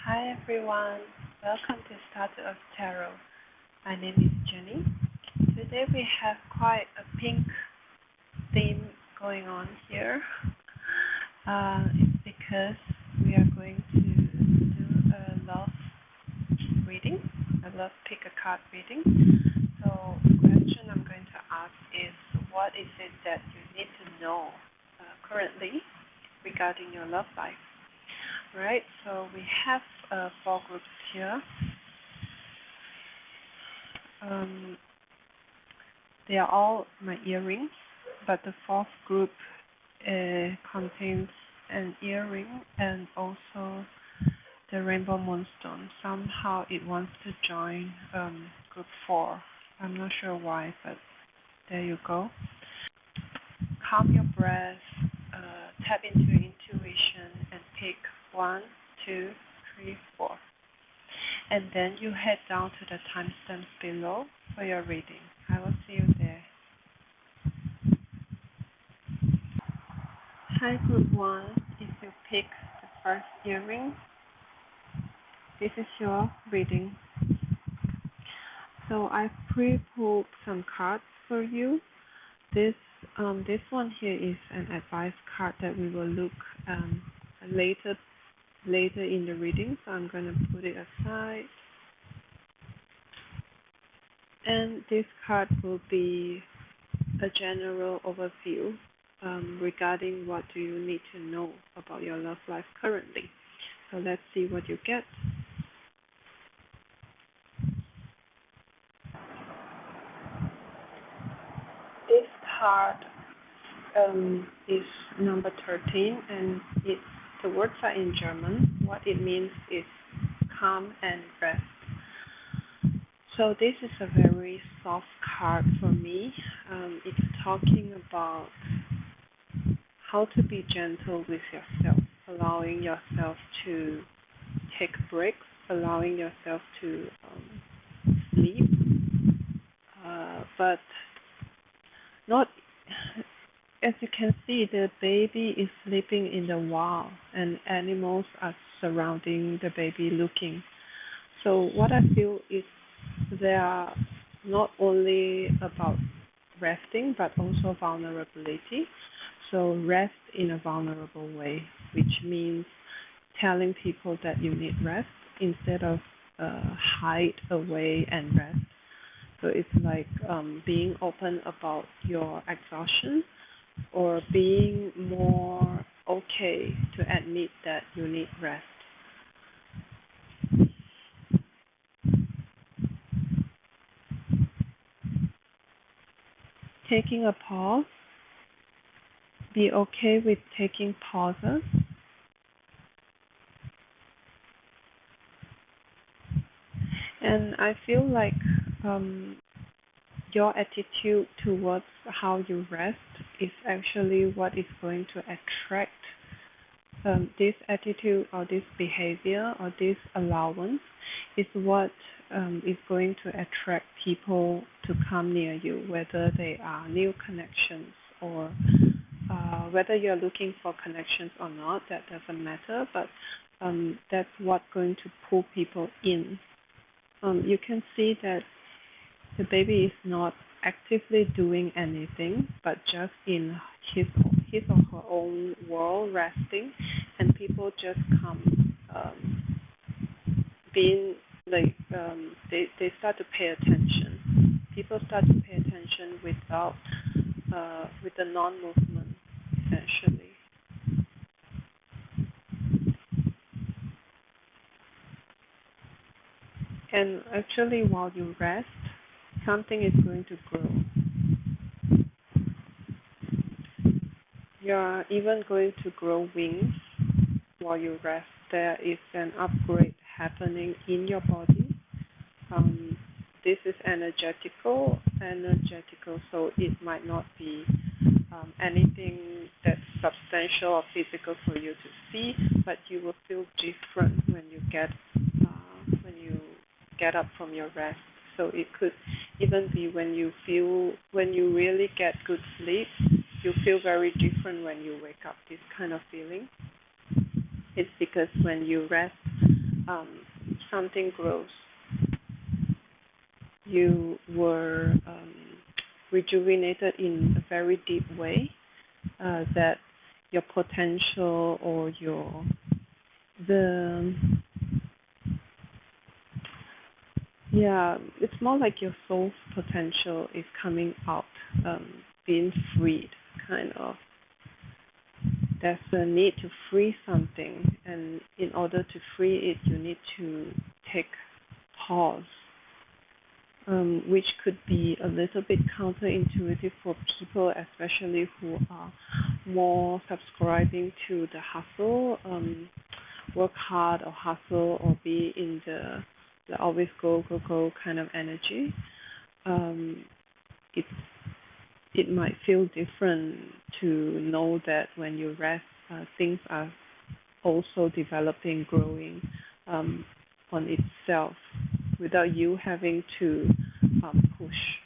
Hi everyone, welcome to startoearth Tarot. My name is Jenny. Today we have quite a pink theme going on here. It's because we are going to do a love reading, a love pick a card reading. So the question I'm going to ask is, what is it that you need to know currently regarding your love life? Right, so we have 4 groups here. They are all my earrings, but the 4th group contains an earring and also the rainbow moonstone. Somehow it wants to join group 4. I'm not sure why, but there you go. Calm your breath, tap into your intuition and pick 1, 2, 3, 4. And then you head down to the timestamps below for your reading. I will see you there. Hi group 1, if you pick the first earring, this is your reading. So I've pre-pulled some cards for you. This one here is an advice card that we will look later in the reading, so I'm going to put it aside. And this card will be a general overview regarding what do you need to know about your love life currently. So let's see what you get. This card is number 13, and the words are in German. What it means is calm and rest. So this is a very soft card for me. It's talking about how to be gentle with yourself, allowing yourself to take breaks, allowing yourself to sleep, but not. As you can see, the baby is sleeping in the wall, and animals are surrounding the baby looking. So what I feel is they are not only about resting, but also vulnerability. So rest in a vulnerable way, which means telling people that you need rest instead of hide away and rest. So it's like being open about your exhaustion, or being more okay to admit that you need rest. Taking a pause. Be okay with taking pauses. And I feel like your attitude towards how you rest is actually what is going to attract this attitude or this behavior or this allowance is what is going to attract people to come near you, whether they are new connections or whether you're looking for connections or not. That doesn't matter, but that's what's going to pull people in. You can see that the baby is not actively doing anything, but just in his or her own world, resting, and people just come being like they start to pay attention. People start to pay attention without with the non-movement, essentially. And actually, while you rest, something is going to grow. You're even going to grow wings while you rest. There is an upgrade happening in your body. This is energetical, so it might not be anything that's substantial or physical for you to see, but you will feel different when you get up from your rest. So it could even be when you really get good sleep, you feel very different when you wake up. This kind of feeling. It's because when you rest, something grows. You were rejuvenated in a very deep way, that your potential or the it's more like your soul's potential is coming out, being freed, kind of. There's a need to free something, and in order to free it, you need to take pause, which could be a little bit counterintuitive for people, especially who are more subscribing to the hustle, work hard or hustle, or be in the always go kind of energy. It might feel different to know that when you rest, things are also developing, growing on itself without you having to push.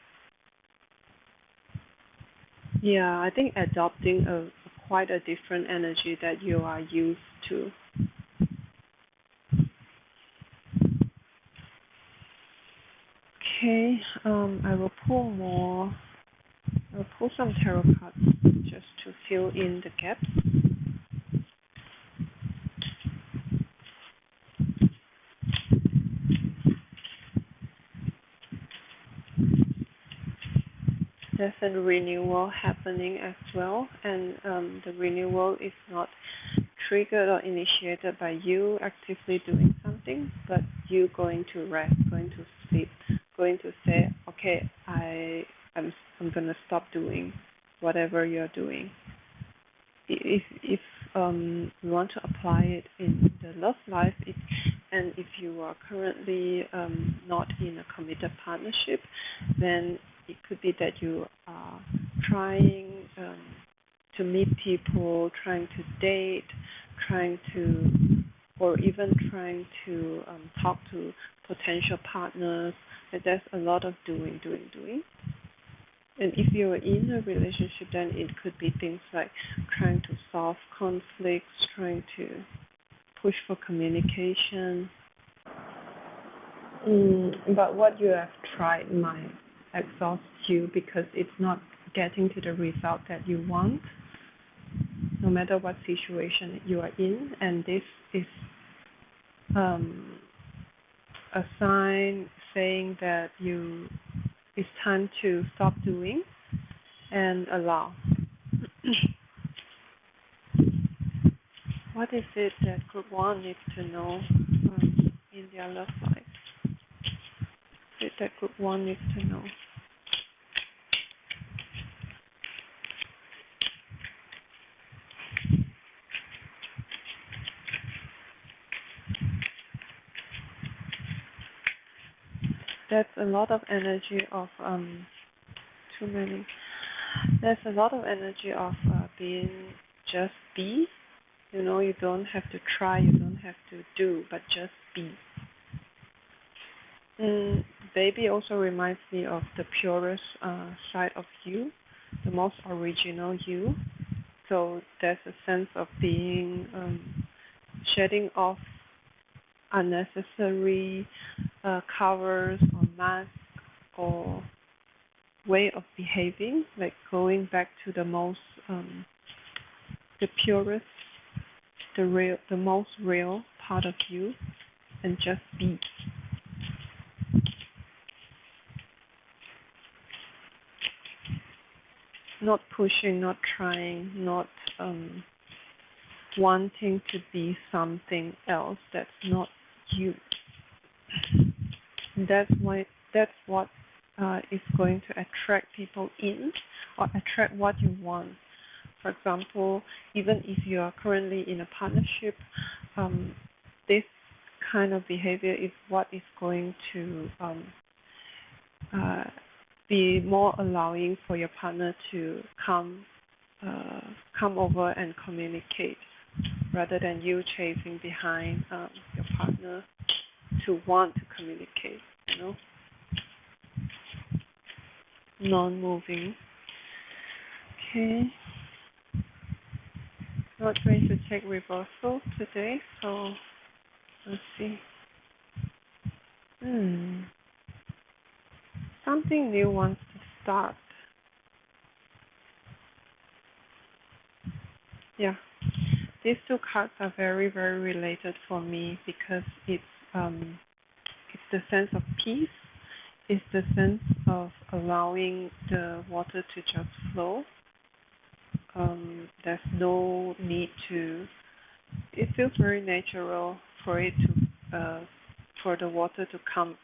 Yeah, I think adopting quite a different energy that you are used to. Okay, I will pull more. I'll pull some tarot cards just to fill in the gaps. There's a renewal happening as well, and the renewal is not triggered or initiated by you actively doing something, but you going to rest, going to sleep, going to say, okay, I'm gonna stop doing whatever you're doing. If you want to apply it in the love life, and if you are currently not in a committed partnership, then it could be that you are trying to meet people, trying to date, or even trying to talk to potential partners. And there's a lot of doing. And if you're in a relationship, then it could be things like trying to solve conflicts, trying to push for communication. But what you have tried might exhaust you because it's not getting to the result that you want, no matter what situation you are in. And this is a sign saying that it's time to stop doing and allow. What is it that Group 1 needs to know in their love life? What is it that Group 1 needs to know? That's a lot of energy of too many. There's a lot of energy of being just be. You know, you don't have to try, you don't have to do, but just be. Baby also reminds me of the purest side of you, the most original you. So there's a sense of being shedding off unnecessary covers or masks or way of behaving, like going back to the most, the purest, the most real part of you, and just be. Not pushing, not trying, not wanting to be something else that's not you. That's what is going to attract people in, or attract what you want. For example, even if you are currently in a partnership, this kind of behavior is what is going to be more allowing for your partner to come over and communicate, rather than you chasing behind your partner to want to communicate, you know. Non-moving. Okay. Not going to take reversal today, so let's see. Hmm. Something new wants to start. Yeah. These two cards are very, very related for me because it's the sense of peace, it's the sense of allowing the water to just flow. There's no need to. It feels very natural for it to, for the water to come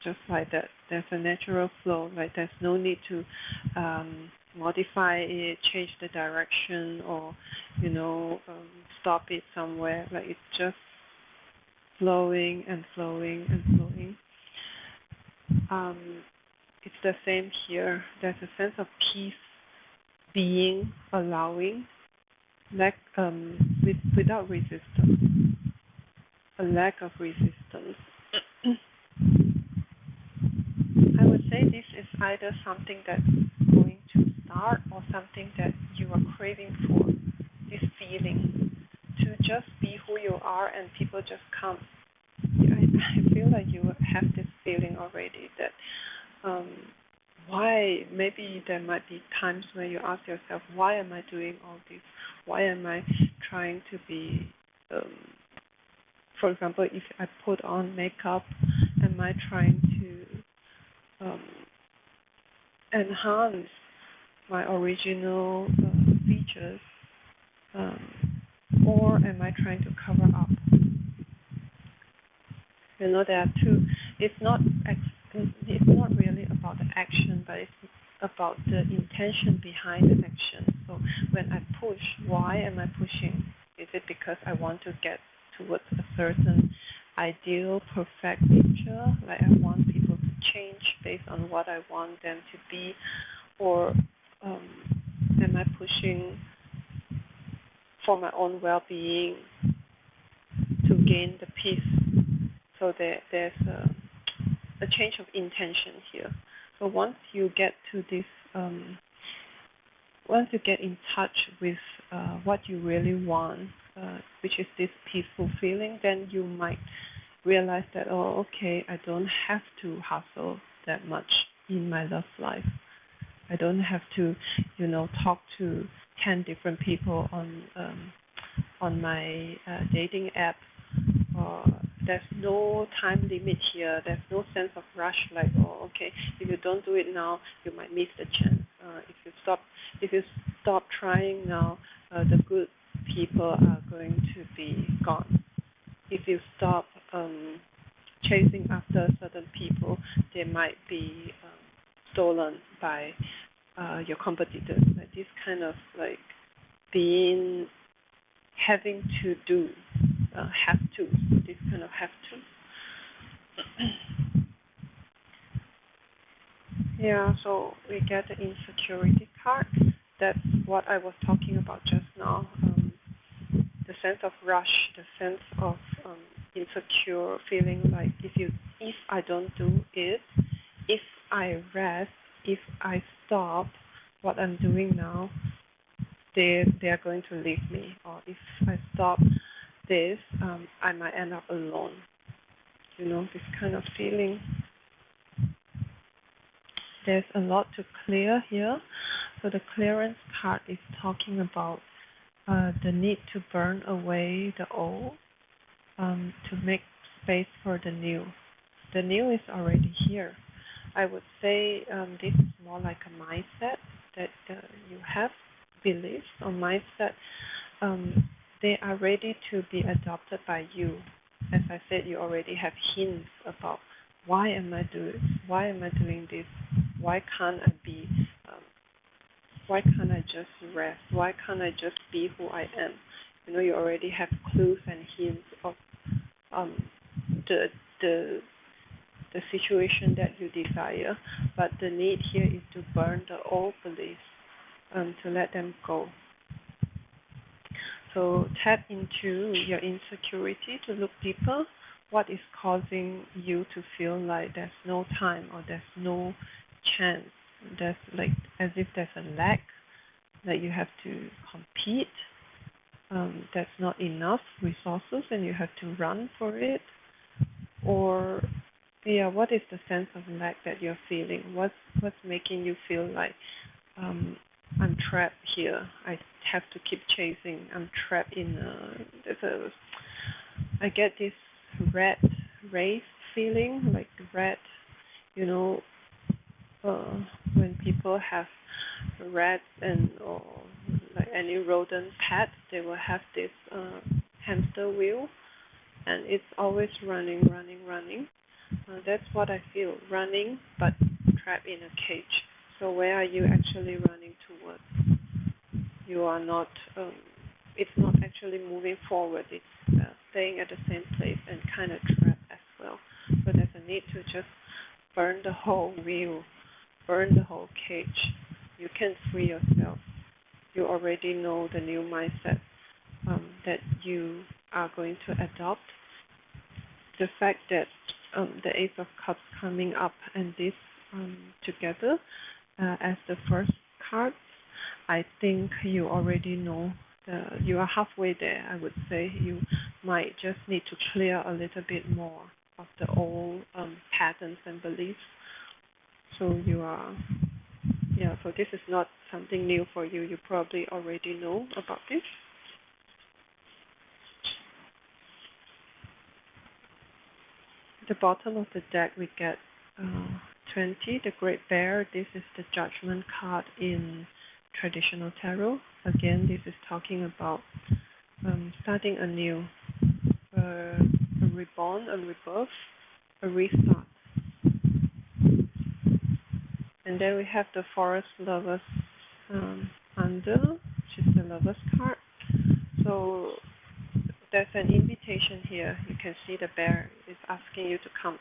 just like that. There's a natural flow. Like there's no need to modify it, change the direction, or stop it somewhere. Like it's just flowing and flowing and flowing. It's the same here. There's a sense of peace, being, allowing, without resistance, a lack of resistance. I would say this is either something that's going to start or something that you are craving for, this feeling to just be who you are and people just come. I feel like you have this feeling already that why, maybe there might be times where you ask yourself, why am I doing all this? Why am I trying to be, for example, if I put on makeup, am I trying to enhance my original features, or am I trying to cover up? There are two. It's not really about the action, but it's about the intention behind the action. So when I push, why am I pushing? Is it because I want to get towards a certain ideal, perfect picture? Like I want people to change based on what I want them to be, or am I pushing for my own well-being to gain the peace? So there's a change of intention here. So once you get to this, once you get in touch with what you really want, which is this peaceful feeling, then you might realize that, oh, okay, I don't have to hustle that much in my love life. I don't have to, talk to 10 different people on my dating app. There's no time limit here. There's no sense of rush. Like, oh, okay, if you don't do it now, you might miss the chance. If you stop trying now, the good people are going to be gone. If you stop chasing after certain people, they might be stolen by your competitors. Like this kind of like having to do, have to, this kind of have to. Yeah, so we get the insecurity card. That's what I was talking about just now. The sense of rush, the sense of insecure, feeling like if I don't do it, if I rest, if I stop what I'm doing now, they are going to leave me. Or if I stop this, I might end up alone. This kind of feeling. There's a lot to clear here. So the clearance card is talking about the need to burn away the old, to make space for the new. The new is already here. I would say this is more like a mindset that you have, beliefs or mindset. They are ready to be adopted by you. As I said, you already have hints about why am I doing this? Why can't I be? Why can't I just rest? Why can't I just be who I am? You already have clues and hints of the situation that you desire, but the need here is to burn the old beliefs, to let them go. So tap into your insecurity to look deeper. What is causing you to feel like there's no time or there's no chance? There's like as if there's a lack, that you have to compete. There's not enough resources and you have to run for it. Or Yeah, what is the sense of lack that you're feeling? What's making you feel like um, I'm trapped here? I have to keep chasing. I'm trapped in there's a. I get this rat race feeling, like rat. You know, uh, when people have rats and or like any rodent pet, they will have this hamster wheel, and it's always running, running, running. That's what I feel, running but trapped in a cage. So where are you actually running towards? You are not. It's not actually moving forward. It's staying at the same place and kind of trapped as well. So there's a need to just burn the whole wheel, burn the whole cage. You can free yourself. You already know the new mindset that you are going to adopt. The fact that the Ace of Cups coming up and this together as the first card, I think you already know. You are halfway there, I would say. You might just need to clear a little bit more of the old patterns and beliefs. So you are, yeah, so this is not something new for you. You probably already know about this. At the bottom of the deck, we get 20, the Great Bear. This is the Judgment card in traditional tarot. Again, this is talking about starting anew, a reborn, a rebirth, a restart. And then we have the Forest Lovers under, which is the Lovers card. So there's an invitation here. You can see the bear is asking you to come.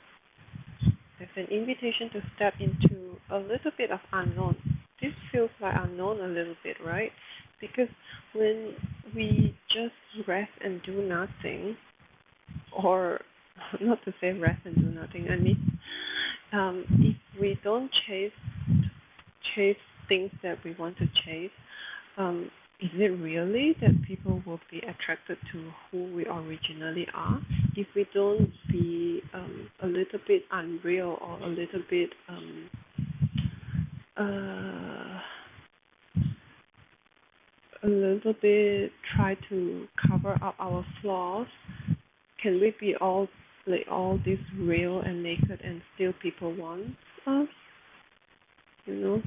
There's an invitation to step into a little bit of unknown. This feels like unknown a little bit, right? Because when we just rest and do nothing, or not to say rest and do nothing, I mean, if we don't chase things that we want to chase, is it really that people will be attracted to who we originally are? If we don't be a little bit unreal or a little bit try to cover up our flaws, can we be all this real and naked and still people want us? You know?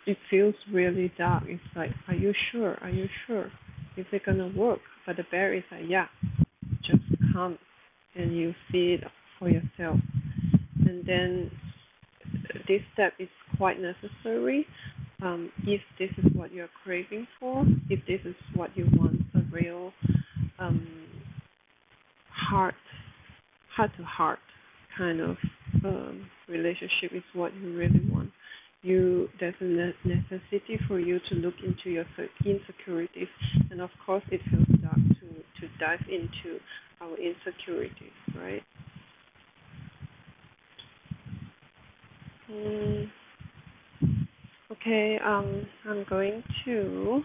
It feels really dark. It's like, are you sure? Are you sure? Is it gonna work? But the bear is like, yeah, just come and you see it for yourself. And then this step is quite necessary. If this is what you're craving for, if this is what you want, a real heart to heart kind of relationship is what you really want. There's a necessity for you to look into your insecurities, and of course it feels dark to dive into our insecurities, right? Okay, I'm going to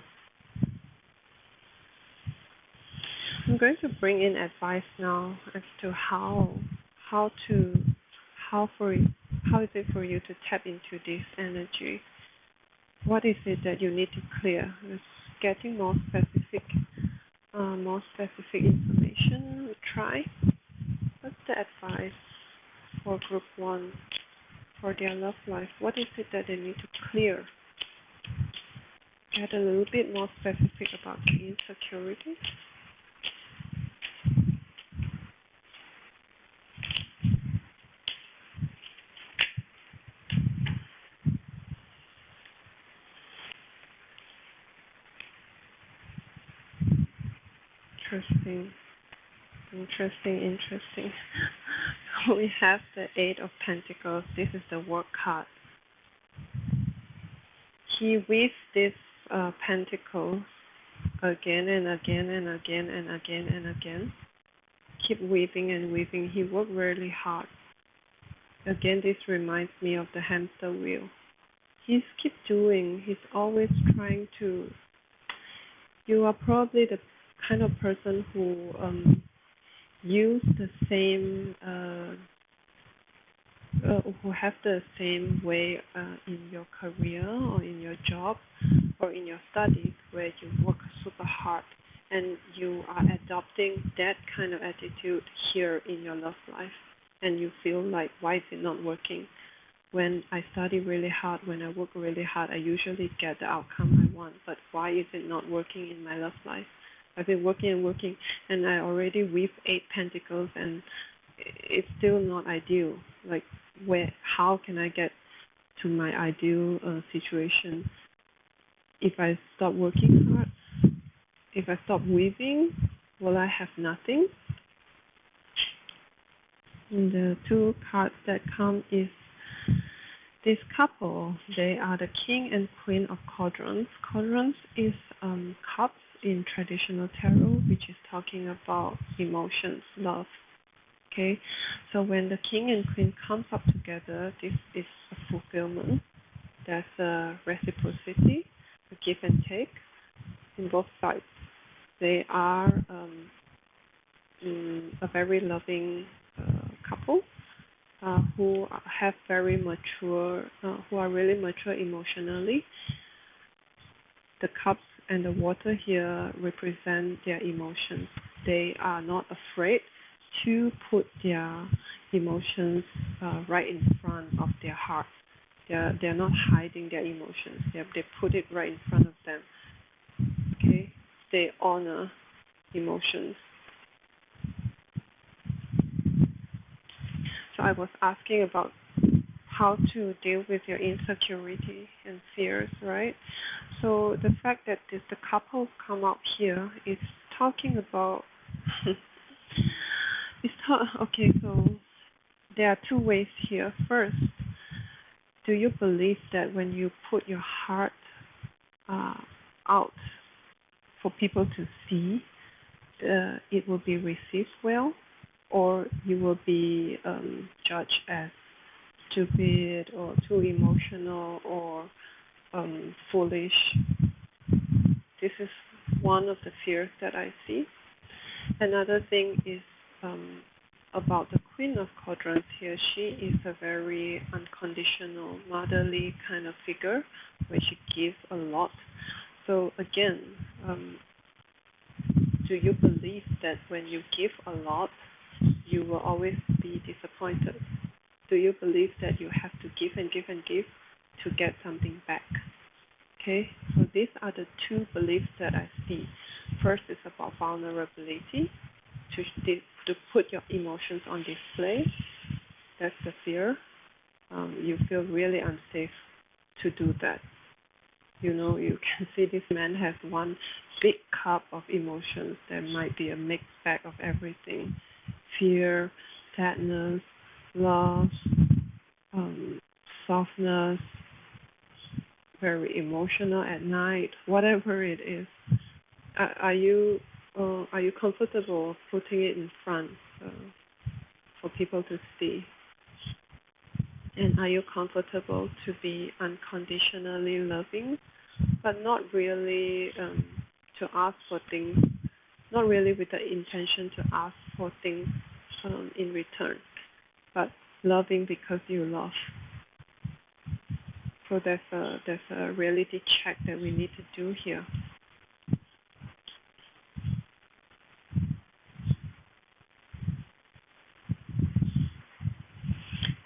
bring in advice now as to how to how for how is it for you to tap into this energy? What is it that you need to clear? It's getting more specific information. We'll try. What's the advice for group 1 for their love life? What is it that they need to clear? Get a little bit more specific about the insecurities. Interesting. We have the Eight of Pentacles. This is the work card. He weaves this pentacle again and again and again and again and again. Keep weaving and weaving. He worked really hard. Again, this reminds me of the hamster wheel. He's keep doing. He's always trying to. You are probably the kind of person who use the same who have the same way in your career or in your job or in your studies, where you work super hard and you are adopting that kind of attitude here in your love life, and you feel like, why is it not working? When I study really hard, when I work really hard, I usually get the outcome I want, but why is it not working in my love life? I've been working and working, and I already weave 8 pentacles, and it's still not ideal. Like, how can I get to my ideal situation? If I stop working hard, if I stop weaving, will I have nothing? And the 2 cards that come is this couple. They are the king and queen of quadrants. Quadrants is cups in traditional tarot, which is talking about emotions, love. Okay, so when the king and queen comes up together, this is a fulfillment. There's a reciprocity, a give and take in both sides. They are a very loving couple who have very mature, who are really mature emotionally. The cups and the water here represent their emotions. They are not afraid to put their emotions right in front of their heart. They're not hiding their emotions. They put it right in front of them. Okay, they honor emotions. So I was asking about how to deal with your insecurity and fears, right? So the fact that the couple come out here is talking about okay, so there are 2 ways here. First, do you believe that when you put your heart out for people to see, it will be received well, or you will be judged as stupid or too emotional or foolish? This is one of the fears that I see. Another thing is about the Queen of Quadrants here. She is a very unconditional, motherly kind of figure where she gives a lot. So again, do you believe that when you give a lot, you will always be disappointed? Do you believe that you have to give and give and give to get something back? Okay, so these are the 2 beliefs that I see. First is about vulnerability, to put your emotions on display. That's the fear. You feel really unsafe to do that. You know, you can see this man has one big cup of emotions. There might be a mixed bag of everything. Fear, sadness, love, softness, very emotional at night, whatever it is. Are you comfortable putting it in front for people to see? And are you comfortable to be unconditionally loving, but not really to ask for things, not really with the intention to ask for things in return, but loving because you love? So there's a reality check that we need to do here.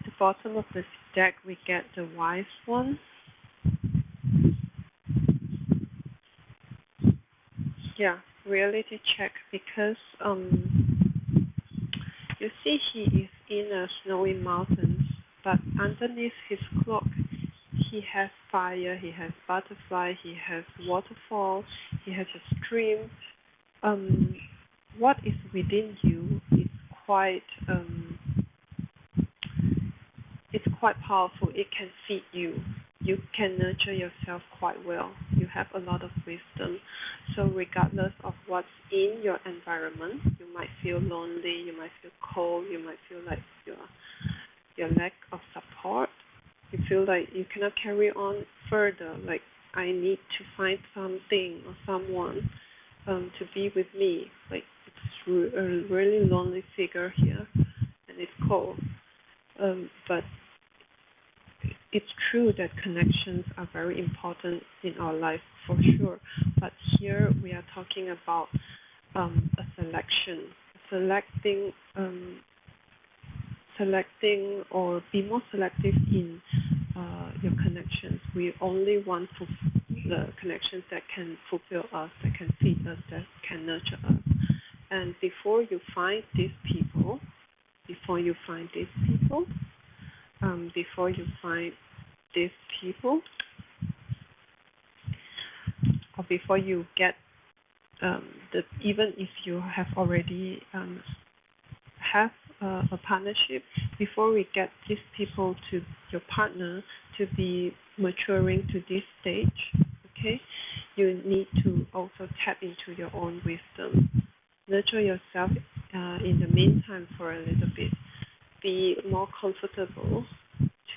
The bottom of the deck, we get the wise one. Yeah, reality check, because you see he is in a snowy mountain, but underneath his cloak he has fire, he has butterfly, he has waterfall, he has a stream. What is within you is quite it's quite powerful. It can feed you. You can nurture yourself quite well. You have a lot of wisdom. So regardless of what's in your environment, you might feel lonely, you might feel cold, you might feel like your lack of support. You feel like you cannot carry on further. Like, I need to find something or someone to be with me. Like, it's a really lonely figure here, and it's cold. But it's true that connections are very important in our life for sure. But here we are talking about a selection, selecting or be more selective in your connections. We only want the connections that can fulfill us, that can feed us, that can nurture us. And before you find these people, before you find these people, or before you get even if you have already have a partnership, before we get these people to your partner to be maturing to this stage, okay, you need to also tap into your own wisdom. Nurture yourself in the meantime for a little bit. Be more comfortable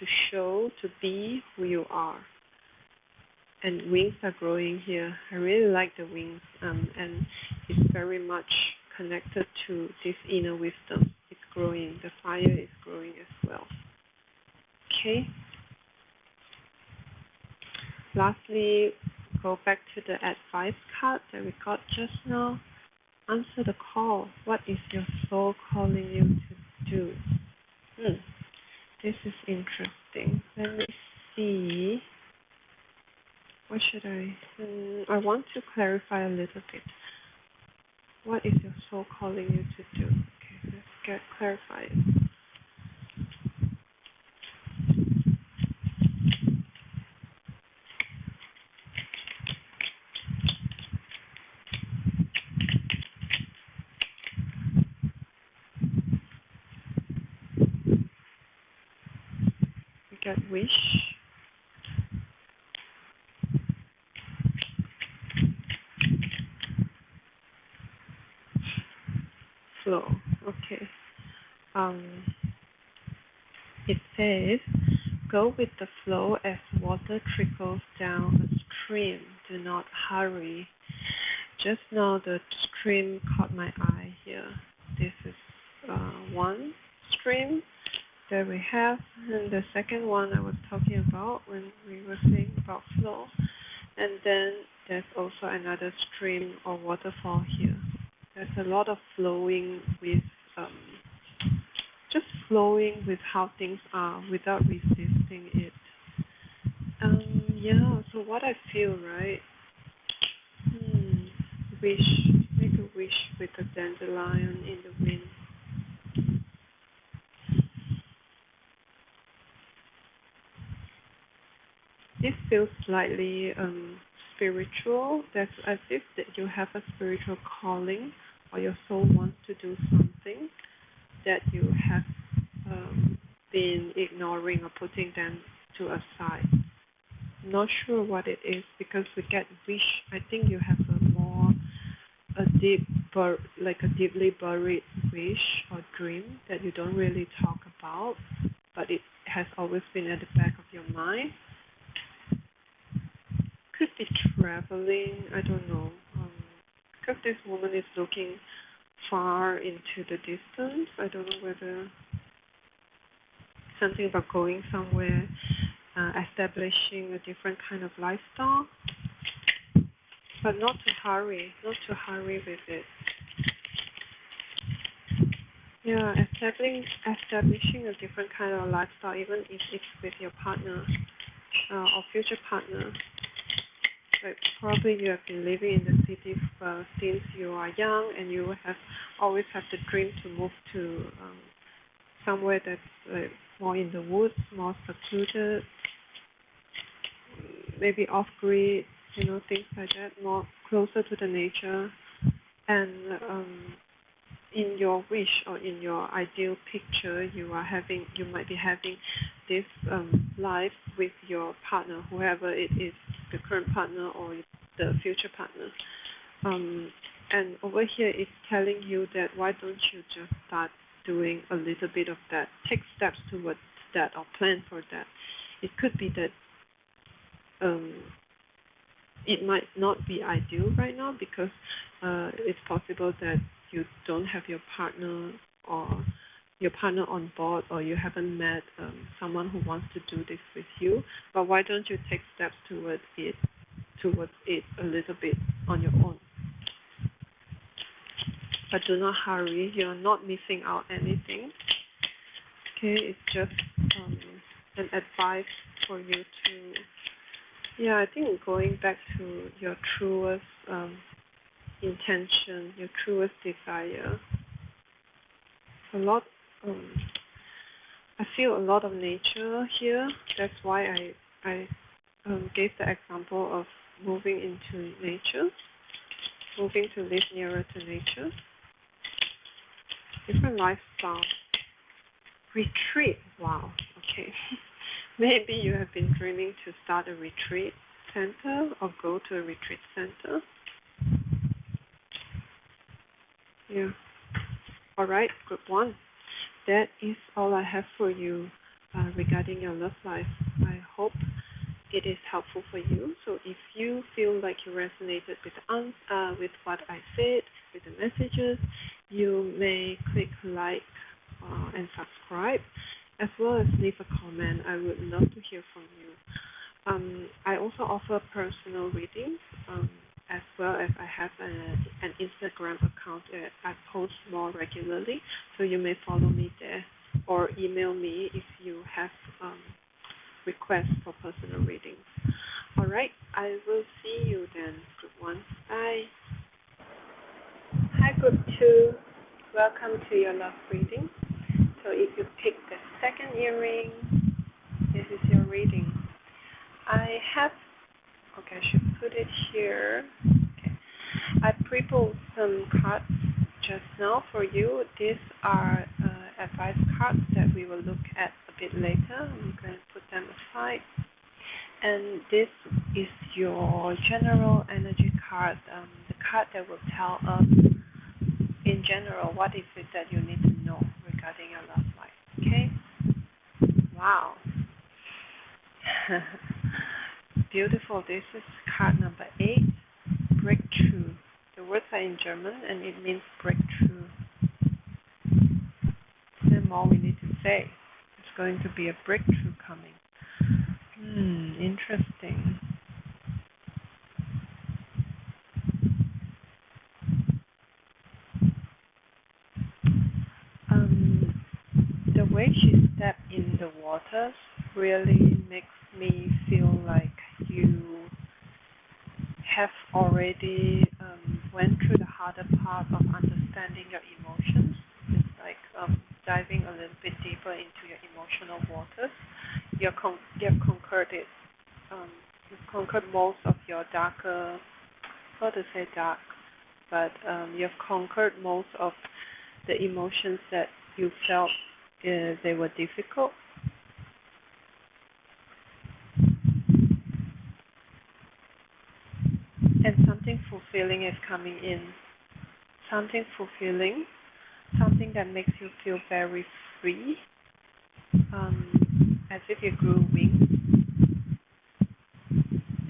to be who you are. And wings are growing here. I really like the wings, and it's very much connected to this inner wisdom. It's growing. The fire is growing as well. Okay. Lastly, go back to the advice card that we got just now. Answer the call. What is your soul calling you to do? This is interesting. Let me see. What should I want to clarify a little bit. What is your soul calling you to do? Okay, let's clarify it. We got wish. Flow. Okay. It says, go with the flow as water trickles down a stream. Do not hurry. Just now the stream caught my eye here. This is one stream that we have, and the second one I was talking about when we were saying about flow. And then there's also another stream or waterfall here. There's a lot of flowing with just flowing with how things are without resisting it. Yeah, so what I feel, right? Wish, make a wish with a dandelion in the wind. This feels slightly spiritual. That's as if that you have a spiritual calling, or your soul wants to do something that you have been ignoring or putting them to a side. Not sure what it is, because we get wish. I think you have a deeply buried wish or dream that you don't really talk about, but it has always been at the back of your mind. Could be traveling, I don't know, because this woman is looking far into the distance. I don't know whether something about going somewhere, establishing a different kind of lifestyle, but not to hurry with it. Yeah, establishing a different kind of lifestyle, even if it's with your partner or future partner. Like probably you have been living in the city since you are young, and you have always have the dream to move to somewhere that's more in the woods, more secluded, maybe off grid, things like that, more closer to the nature. And in your wish or in your ideal picture, you might be having this life with your partner, whoever it is, the current partner or the future partner. And over here it's telling you that why don't you just start doing a little bit of that, take steps towards that or plan for that. It could be that it might not be ideal right now, because it's possible that you don't have your partner, or your partner on board, or you haven't met someone who wants to do this with you, but why don't you take steps towards it a little bit on your own? But do not hurry. You're not missing out anything. Okay, it's just an advice for you to, I think going back to your truest intention, your truest desire. I feel a lot of nature here. That's why I gave the example of moving into nature, moving to live nearer to nature. Different lifestyle. Retreat. Wow. Okay. Maybe you have been dreaming to start a retreat center or go to a retreat center. Yeah. All right, group 1. That is all I have for you regarding your love life. I hope it is helpful for you. So if you feel like you resonated with what I said, with the messages, you may click like and subscribe, as well as leave a comment. I would love to hear from you. I also offer personal readings, as well as I have an Instagram account that I post more regularly, so you may follow me there or email me if you have requests for personal readings. Alright, I will see you then, group 1. Bye. Hi, group 2. Welcome to your love reading. So if you pick the second earring, this is your reading. I should put it here. Okay. I pre-pulled some cards just now for you. These are advice cards that we will look at a bit later. I'm going to put them aside. And this is your general energy card, the card that will tell us in general what is it that you need to know regarding your love life. Okay? Wow. Beautiful. This is card number 8, breakthrough. The words are in German and it means breakthrough. There's more we need to say. It's going to be a breakthrough coming. Interesting. The way she stepped in the waters really makes me feel like you have already went through the harder part of understanding your emotions. It's like diving a little bit deeper into your emotional waters. You've conquered it. You've conquered most of your darker, not to say dark, but you've conquered most of the emotions that you felt they were difficult. And something fulfilling is coming in. Something fulfilling, something that makes you feel very free, as if you grew wings.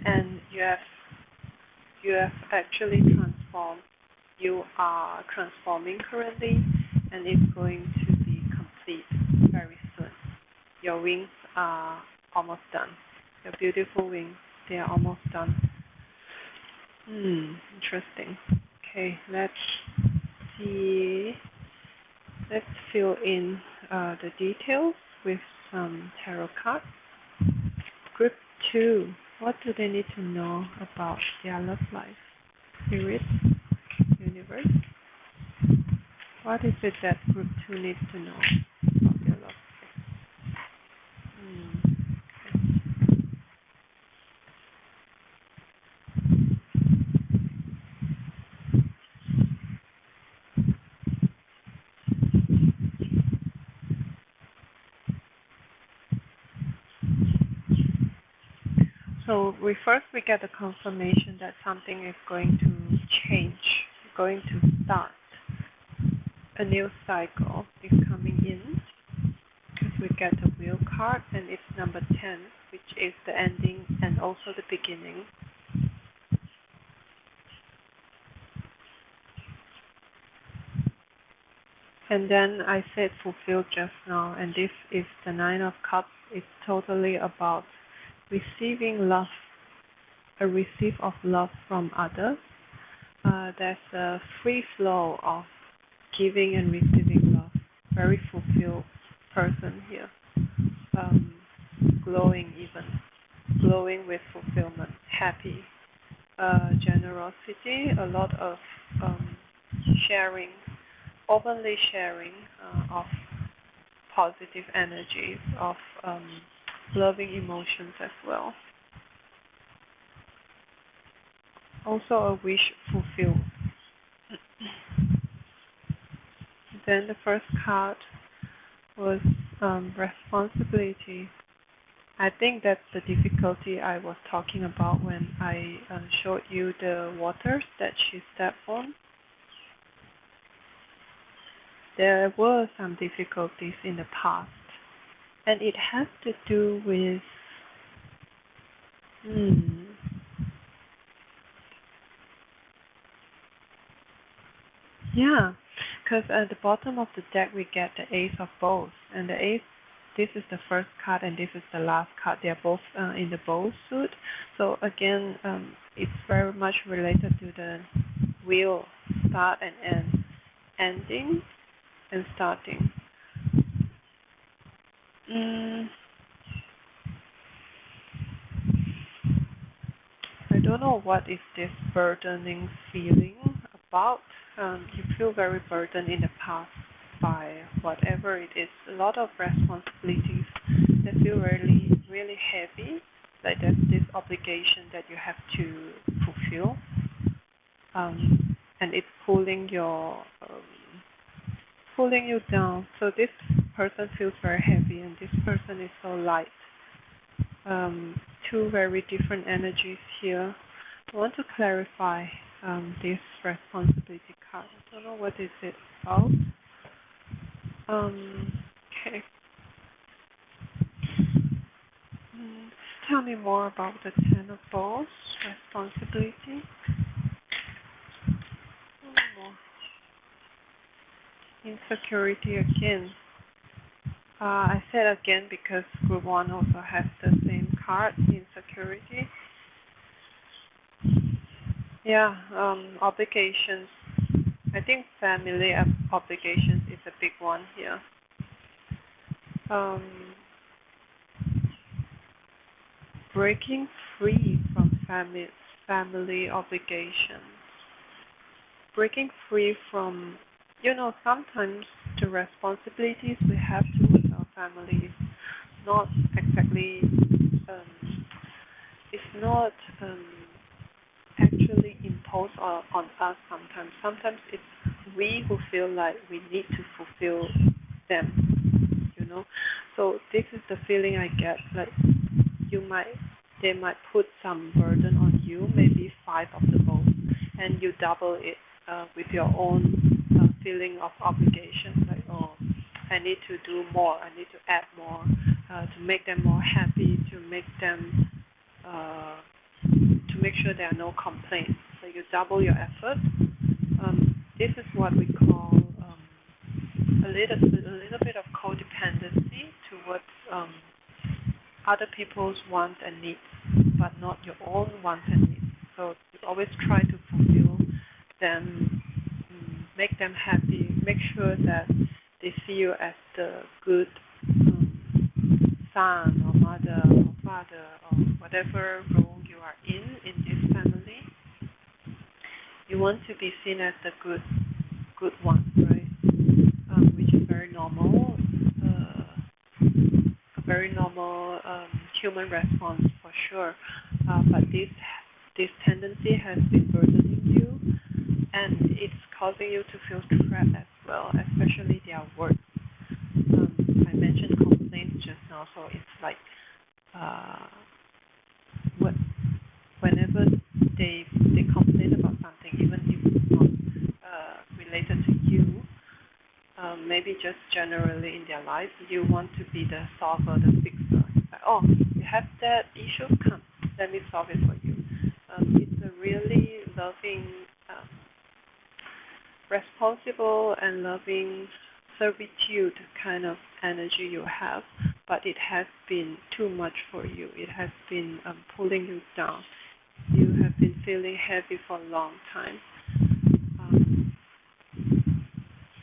And you have actually transformed. You are transforming currently, and it's going to be complete very soon. Your wings are almost done. Your beautiful wings, they are almost done. Interesting. Okay, let's see. Let's fill in the details with some tarot cards. Group 2. What do they need to know about their love life? Spirit, universe. What is it that group 2 needs to know about their love life? So we get a confirmation that something is going to change, going to start. A new cycle is coming in, because we get the wheel card, and it's number 10, which is the ending and also the beginning. And then I said fulfilled just now, and this is the Nine of Cups. It's totally about receiving love, a receive of love from others. There's a free flow of giving and receiving love. Very fulfilled person here. Um, glowing even. Glowing with fulfillment. Happy. Generosity. A lot of sharing. Openly sharing of positive energies, of loving emotions as well. Also a wish fulfilled. Then the first card was responsibility. I think that's the difficulty I was talking about when I showed you the waters that she stepped on. There were some difficulties in the past, and it has to do with yeah, because at the bottom of the deck we get the Ace of Bowls, and the Ace, this is the first card and this is the last card. They are both in the bowl suit, so again, it's very much related to the wheel, start and end, ending and starting. I don't know what is this burdening feeling about. You feel very burdened in the past by whatever it is. A lot of responsibilities that feel really, really heavy. Like there's this obligation that you have to fulfill, and it's pulling you down. So this person feels very heavy, and this person is so light. Two very different energies here. I want to clarify this responsibility card. I don't know what is it about. Okay. Tell me more about the Ten of Bowls, responsibility. Insecurity again. I said again because group 1 also has the same card, insecurity. Yeah, obligations. I think family obligations is a big one here. Breaking free from family obligations. Breaking free from, sometimes the responsibilities we have towards our family is not exactly, it's not actually imposed on us sometimes. Sometimes it's we who feel like we need to fulfill them. So this is the feeling I get, like they might put some burden on you, maybe 5 of the bowls, and you double it with your own feeling of obligation, like, oh, I need to do more, I need to add more to make them more happy, to make them to make sure there are no complaints. So you double your effort. This is what we call a little bit of codependency towards other people's wants and needs, but not your own wants and needs. So you always try to fulfill them, make them happy, make sure that they see you as the good son or mother or father or whatever role you are in this family. You want to be seen as the good one, right? Which is very normal, a very normal human response for sure. But this tendency has been burdening you, and it's causing you to feel trapped as well, especially their words. I mentioned complaints just now, so it's like whenever they complain about something, even if it's not related to you, maybe just generally in their life, you want to be the solver, the fixer. Like, oh, you have that issue, come, let me solve it for you. It's a really loving, responsible and loving servitude kind of energy you have, but it has been too much for you. It has been pulling you down. You have been feeling heavy for a long time.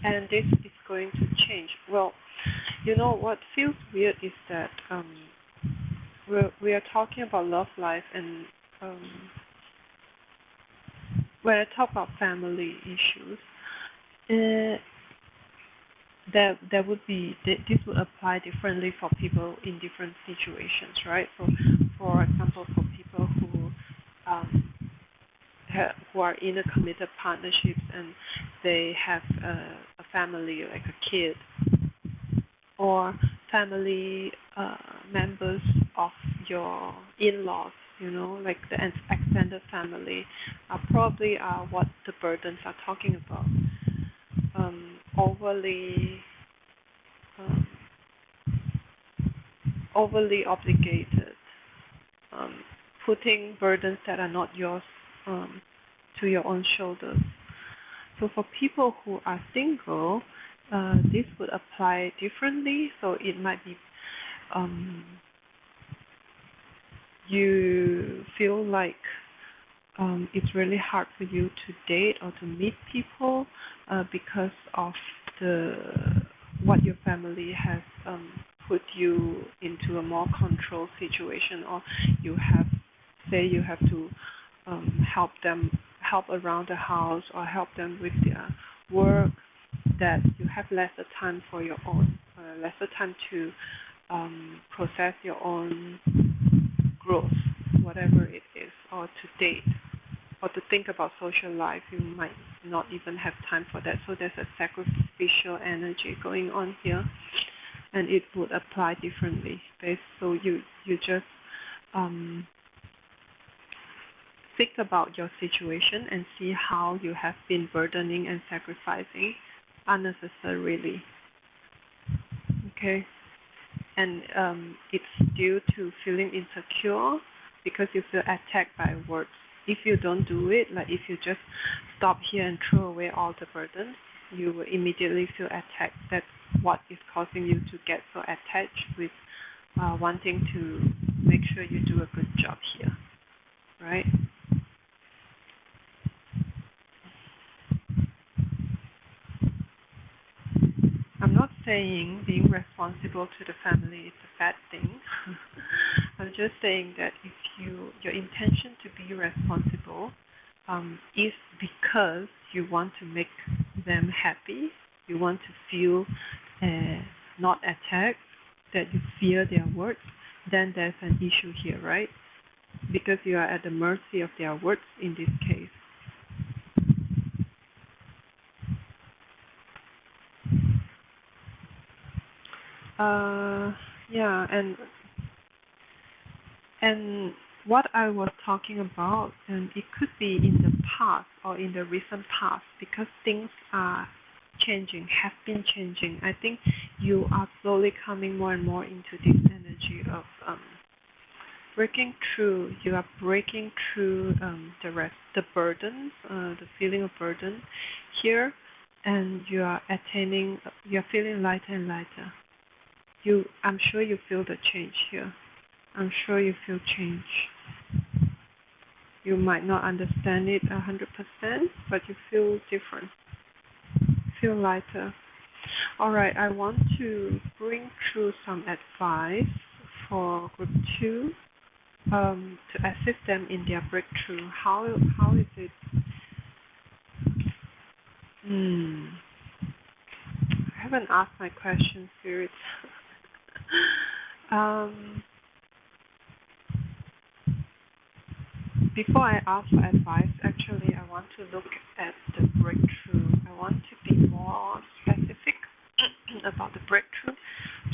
And this is going to change. Well, what feels weird is that we are talking about love life, and when I talk about family issues, there would be this would apply differently for people in different situations, right? So, for example, for people who are in a committed partnerships and they have a family, like a kid, or family members of your in-laws, like the extended family, probably are what the burdens are talking about. Overly obligated, putting burdens that are not yours to your own shoulders. So for people who are single, this would apply differently. So it might be you feel like it's really hard for you to date or to meet people because of what your family has put you into a more controlled situation, or you have to help around the house or help them with their work, that you have lesser time for your own, lesser time to process your own growth, whatever it is, or to date, or to think about social life. You might not even have time for that. So there's a sacrificial energy going on here, and it would apply differently. So you just think about your situation and see how you have been burdening and sacrificing unnecessarily. Okay, and it's due to feeling insecure because you feel attacked by words. If you don't do it, like if you just stop here and throw away all the burdens, you will immediately feel attacked. That's what is causing you to get so attached with wanting to make sure you do a good job here, right? I'm not saying being responsible to the family is a bad thing. I'm just saying that if your intention to be responsible is because you want to make them happy, you want to feel not attacked, that you fear their words, then there's an issue here, right? Because you are at the mercy of their words in this case. Yeah, and what I was talking about, and it could be in the past or in the recent past, because things are changing, have been changing. I think you are slowly coming more and more into this energy of breaking through. You are breaking through the burdens, the feeling of burden here, and you are feeling lighter and lighter. I'm sure you feel the change here. I'm sure you feel change. You might not understand it 100%, but you feel different. Feel lighter. Alright, I want to bring through some advice for group 2 to assist them in their breakthrough. How is it? I haven't asked my question, Spirit. Before I ask for advice, actually, I want to look at the breakthrough. I want to be more specific about the breakthrough.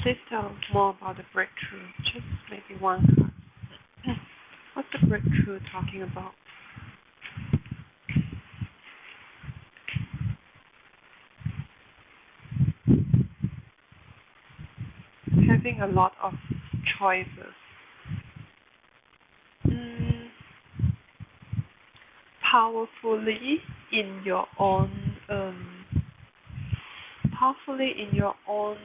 Please tell more about the breakthrough. Just maybe one card. What's the breakthrough talking about? Having a lot of choices. Powerfully in your own powerfully in your own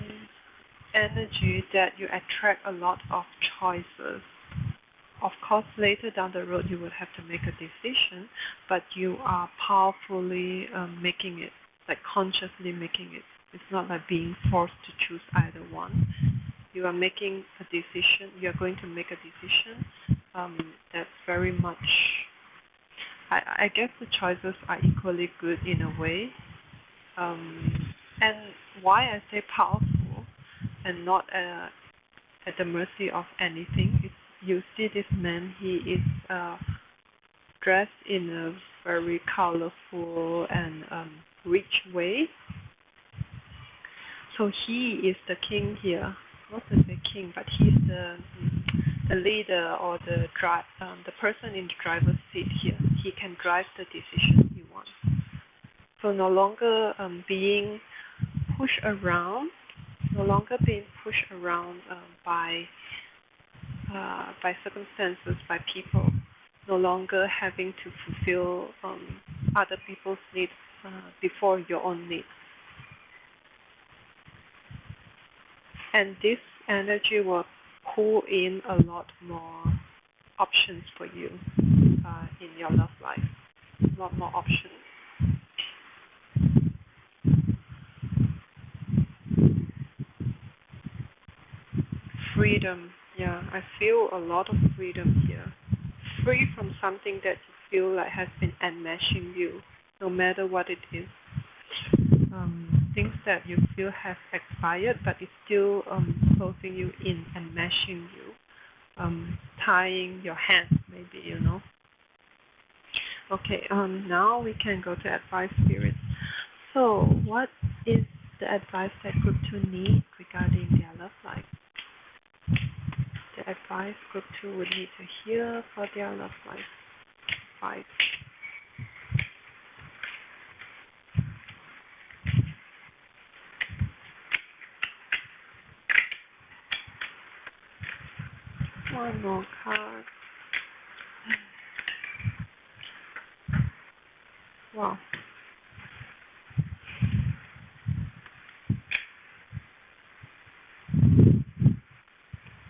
energy that you attract a lot of choices. Of course, later down the road, you will have to make a decision, but you are powerfully making it, like consciously making it. It's not like being forced to choose either one. You are making a decision. You are going to make a decision that's very much. I guess the choices are equally good in a way. And why I say powerful and not at the mercy of anything is you see this man, he is dressed in a very colorful and rich way. So he is the king here. Not to say king, but he's the leader or the person in the driver's seat here. He can drive the decision he wants. So no longer being pushed around, by circumstances, by people, no longer having to fulfill other people's needs before your own needs. And this energy will pull in a lot more options for you in your love life. A lot more options. Freedom. Yeah, I feel a lot of freedom here. Free from something that you feel like has been enmeshing you, no matter what it is. Things that you feel have expired, but it's still closing you in and meshing you, tying your hands, maybe, you know. Okay, now we can go to advice spirits. So, what is the advice that group 2 need regarding their love life? The advice group 2 would need to hear for their love life. 5. One more card. Wow.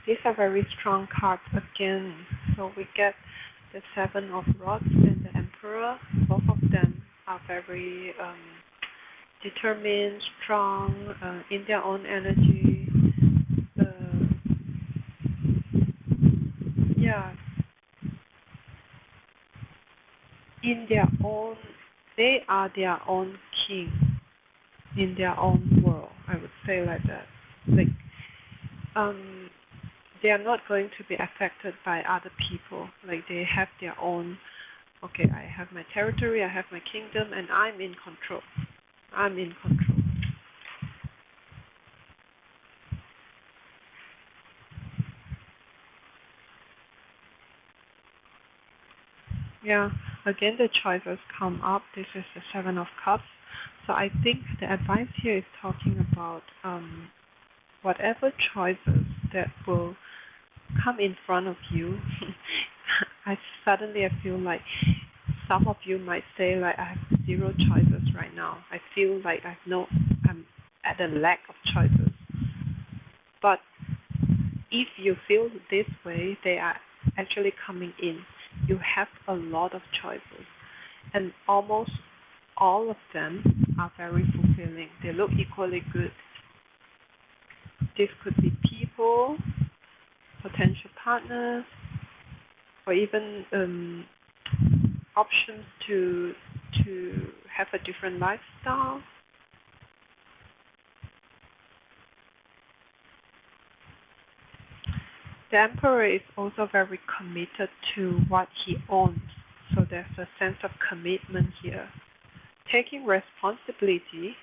These are very strong cards again. So we get the 7 of Rods and the Emperor. Both of them are very determined, strong, in their own energy. In their own, they are their own king in their own world. I would say like that. Like, they are not going to be affected by other people. Like they have their own. Okay, I have my territory, I have my kingdom, and I'm in control. I'm in control. Yeah, again the choices come up. This is the 7 of Cups. So I think the advice here is talking about whatever choices that will come in front of you. I feel like some of you might say like I have 0 choices right now. I feel like I'm at a lack of choices. But if you feel this way, they are actually coming in. You have a lot of choices, and almost all of them are very fulfilling. They look equally good. This could be people, potential partners, or even options to have a different lifestyle. The Emperor is also very committed to what he owns, so there's a sense of commitment here. Taking responsibility,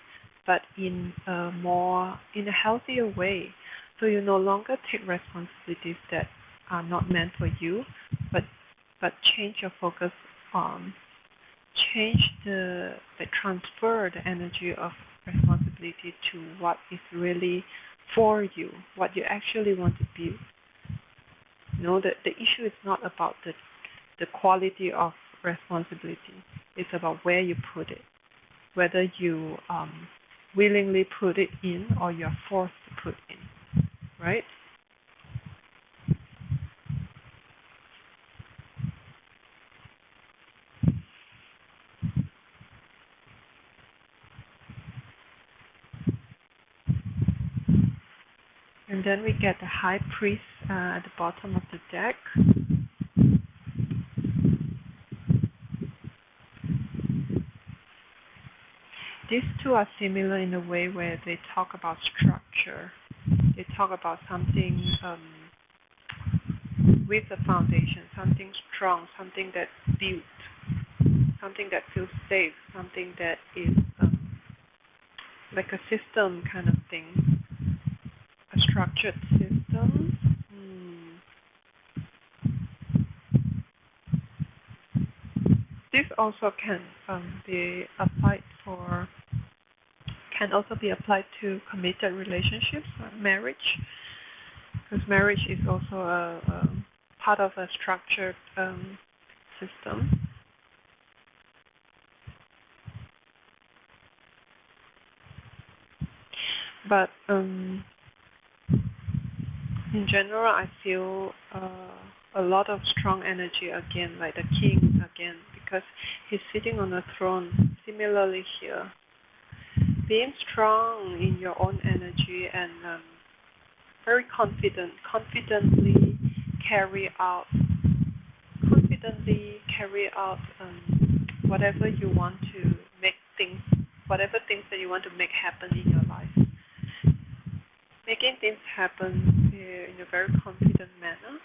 but in a healthier way. So you no longer take responsibilities that are not meant for you, but change your focus on, transfer the energy of responsibility to what is really for you, what you actually want to be. The issue is not about the quality of responsibility. It's about where you put it. Whether you willingly put it in or you're forced to put in, right? And then we get the High Priest at the bottom of the deck. These two are similar in a way where they talk about structure. They talk about something with a foundation, something strong, something that's built, something that feels safe, something that is like a system kind of thing, a structured system. This also can be applied for, can also be applied to committed relationships, marriage, because marriage is also a part of a structured system. But in general, I feel a lot of strong energy again, like the king again, because he's sitting on a throne. Similarly here, being strong in your own energy and very confidently carry out whatever you want to make things, whatever things that you want to make happen in your life. Making things happen in a very confident manner.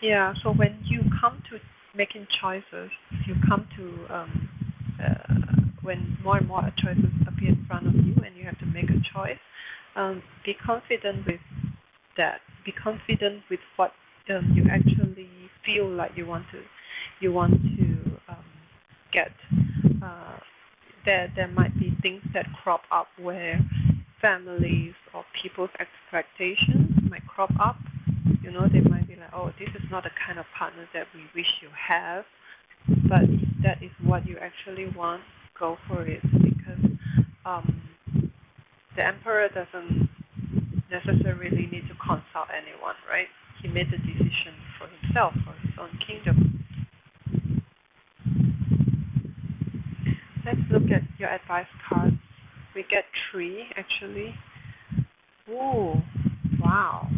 Yeah, so when you come to making choices, you come to when more and more choices appear in front of you and you have to make a choice, be confident with that. Be confident with what you actually feel like you want to get. There might be things that crop up where families or people's expectations might crop up. You know, they might be like, oh, this is not the kind of partner that we wish you have. But if that is what you actually want, go for it, because the emperor doesn't necessarily need to consult anyone, right? He made the decision for himself, for his own kingdom. Let's look at your advice cards. We get 3 actually. Ooh, wow.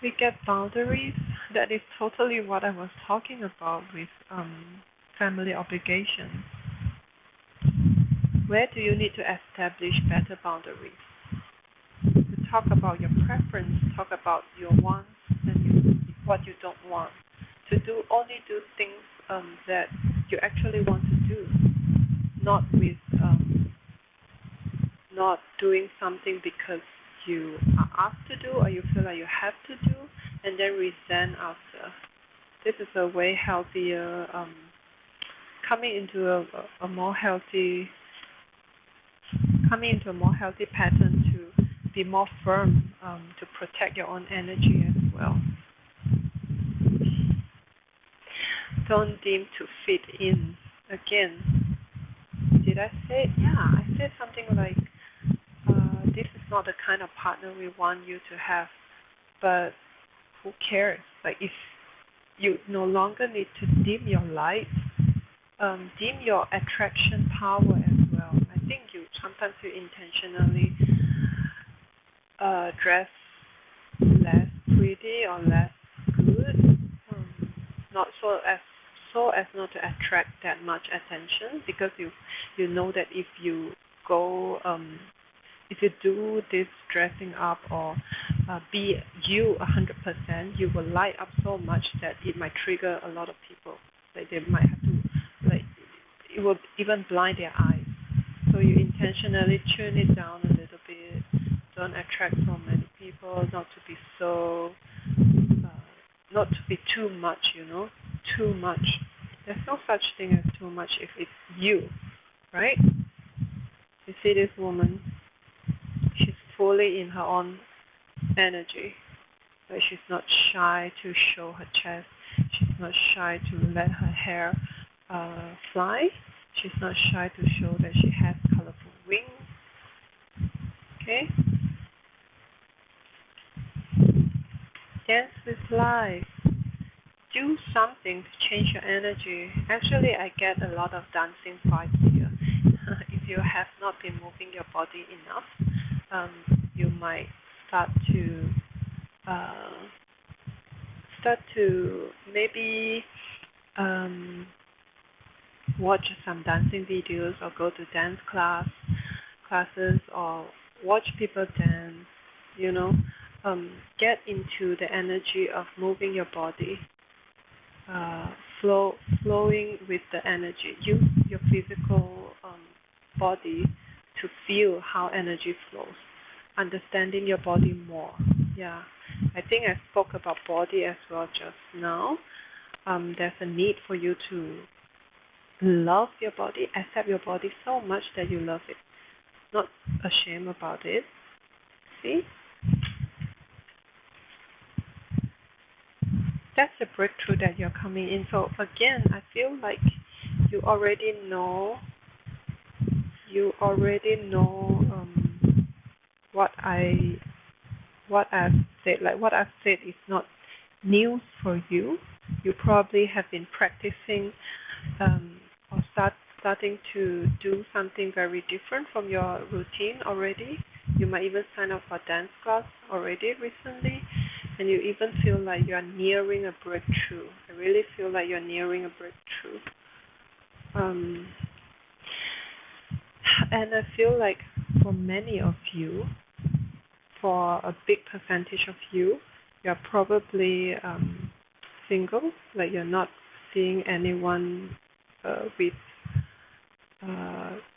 We get boundaries. That is totally what I was talking about with family obligations. Where do you need to establish better boundaries? To talk about your preference, talk about your wants and what you don't want. To only do things that you actually want to do, not with not doing something because you are asked to do or you feel like you have to do and then resent after. This is a way healthier, coming into a more healthy pattern to be more firm, to protect your own energy as well. Don't deem to fit in. Again, did I say it? Yeah, I said something like, this is not the kind of partner we want you to have, but who cares? Like, if you no longer need to dim your light, dim your attraction power as well. I think sometimes you intentionally dress less pretty or less good, not so as not to attract that much attention, because you know that if you go if you do this dressing up or be you 100%, you will light up so much that it might trigger a lot of people. Like they might have to, like, it will even blind their eyes. So you intentionally tune it down a little bit. Don't attract so many people. Not to be so, not to be too much. Too much. There's no such thing as too much if it's you, right? You see this woman. She's fully in her own energy. Like, she's not shy to show her chest. She's not shy to let her hair fly. She's not shy to show that she has colorful wings. Okay? Dance with life. Do something to change your energy. Actually, I get a lot of dancing vibes here. If you have not been moving your body enough, you might start to maybe watch some dancing videos or go to dance classes or watch people dance, you know. Get into the energy of moving your body, flowing with the energy. Use your physical body to feel how energy flows, understanding your body more. Yeah, I think I spoke about body as well just now. There's a need for you to love your body, accept your body so much that you love it, not ashamed about it. See? That's the breakthrough that you're coming in. So again, I feel like you already know what I've said. Like what I've said is not news for you. You probably have been practicing or starting to do something very different from your routine already. You might even sign up for dance class already recently, and you even feel like you are nearing a breakthrough. I really feel like you're nearing a breakthrough. And I feel like for many of you, for a big percentage of you, you're probably single, like you're not seeing anyone with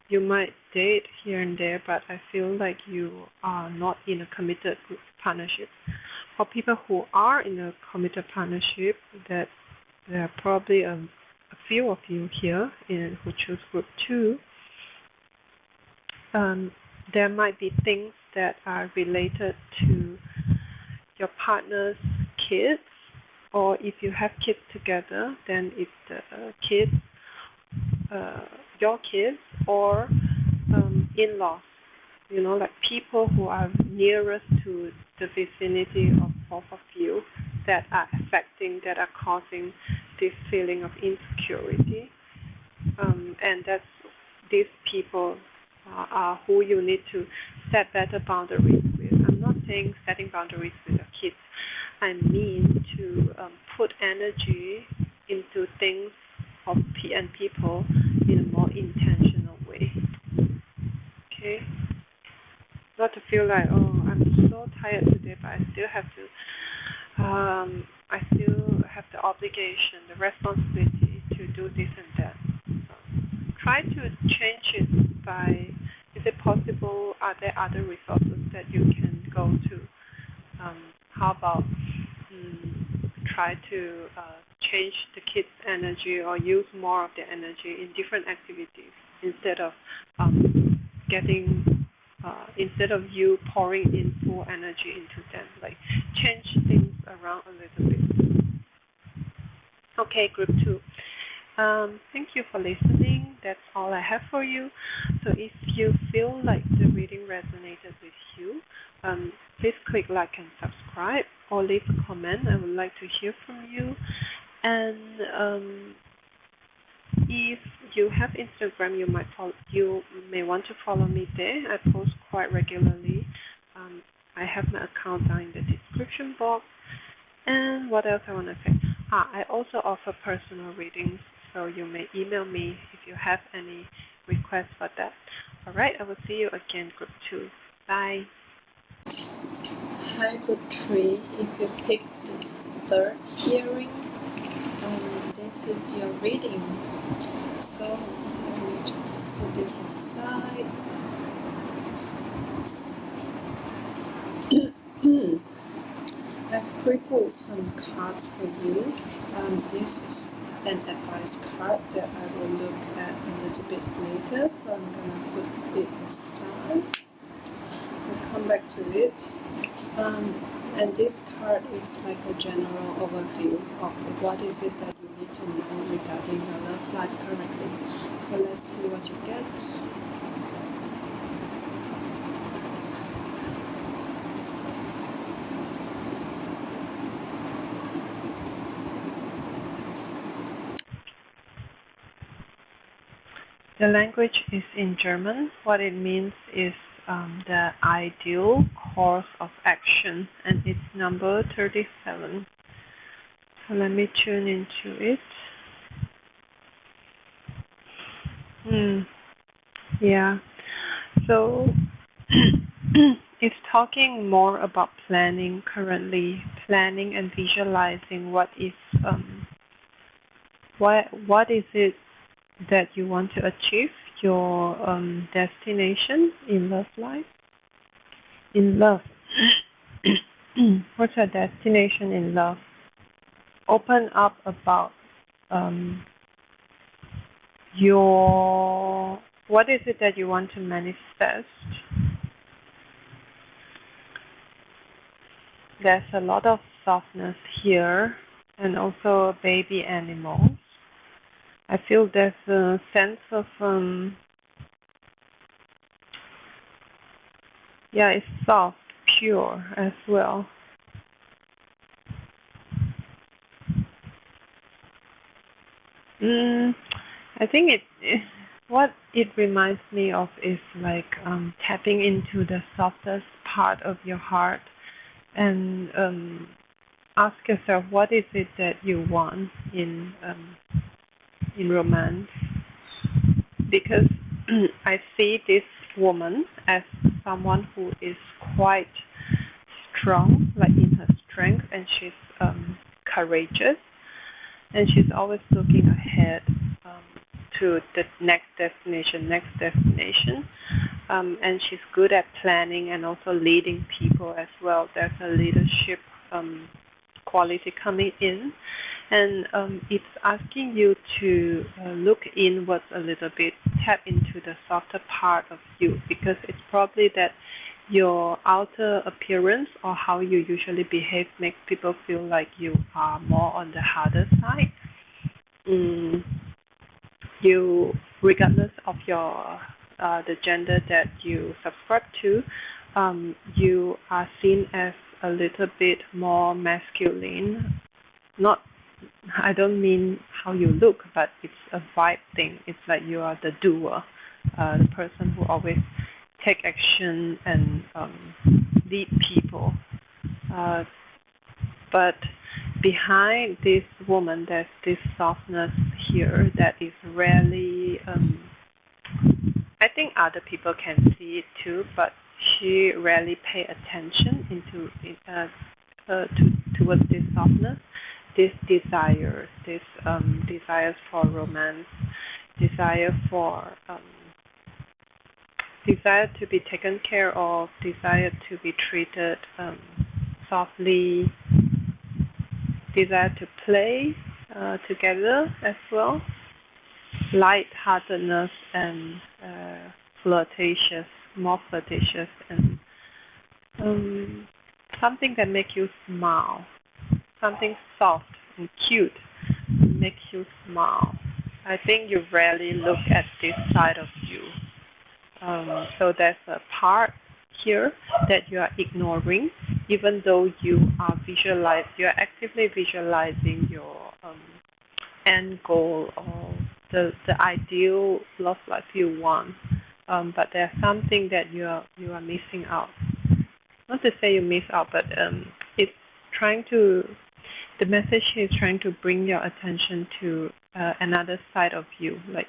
you might date here and there, but I feel like you are not in a committed partnership. For people who are in a committed partnership, that there are probably a few of you here who choose group 2. There might be things that are related to your partner's kids, or if you have kids together, then it's the kids, your kids, or in-laws, you know, like people who are nearest to the vicinity of both of you that are causing this feeling of insecurity. And these people are who you need to set better boundaries with. I'm not saying setting boundaries with your kids. I mean to put energy into things and people in a more intentional way. Okay? Not to feel like, oh, I'm so tired today, but I still have the obligation, the responsibility to do this and that. Try to change it by, is it possible, are there other resources that you can go to? How about try to change the kids' energy or use more of their energy in different activities instead of instead of you pouring in full energy into them. Like change things around a little bit. Okay, group 2. Thank you for listening. That's all I have for you. So if you feel like the reading resonated with you, please click like and subscribe or leave a comment. I would like to hear from you. And if you have Instagram, you may want to follow me there. I post quite regularly. I have my account down in the description box. And what else I want to say? I also offer personal readings, so you may email me if you have any requests for that. Alright, I will see you again, group 2. Bye. Hi, group 3. If you picked the 3rd hearing, this is your reading. So let me just put this aside. I've pre-pulled some cards for you. This is an advice card that I will look at a little bit later, so I'm gonna put it aside. We'll come back to it. And this card is like a general overview of what is it that you need to know regarding your love life currently. So let's see what you get. The language is in German. What it means is the ideal course of action, and it's number 37. So let me tune into it. Yeah. So it's talking more about planning currently, planning and visualizing what is it that you want to achieve, your destination in love life. In love. What's your destination in love? Open up about what is it that you want to manifest. There's a lot of softness here, and also baby animals. I feel there's a sense of it's soft, pure as well. I think what it reminds me of is like tapping into the softest part of your heart and ask yourself, what is it that you want in romance? Because I see this woman as someone who is quite strong, like in her strength, and she's courageous, and she's always looking ahead to the next destination, and she's good at planning and also leading people as well. There's a leadership quality coming in, and it's asking you to look inwards a little bit, tap into the softer part of you, because it's probably that your outer appearance or how you usually behave makes people feel like you are more on the harder side. You, regardless of your the gender that you subscribe to, you are seen as a little bit more masculine. I don't mean how you look, but it's a vibe thing. It's like you are the doer, the person who always take action and lead people. But behind this woman, there's this softness here that is rarely. I think other people can see it too, but she rarely pay attention towards this softness, this desires for romance, desire to be taken care of, desire to be treated softly, desire to play together as well, light-heartedness and more flirtatious, and something that makes you smile, something soft and cute makes you smile. I think you rarely look at this side of you. So there's a part here that you are ignoring, even though you are actively visualizing your end goal or the ideal love life you want. But there's something that you are missing out. Not to say you miss out, but it's the message is trying to bring your attention to another side of you. Like,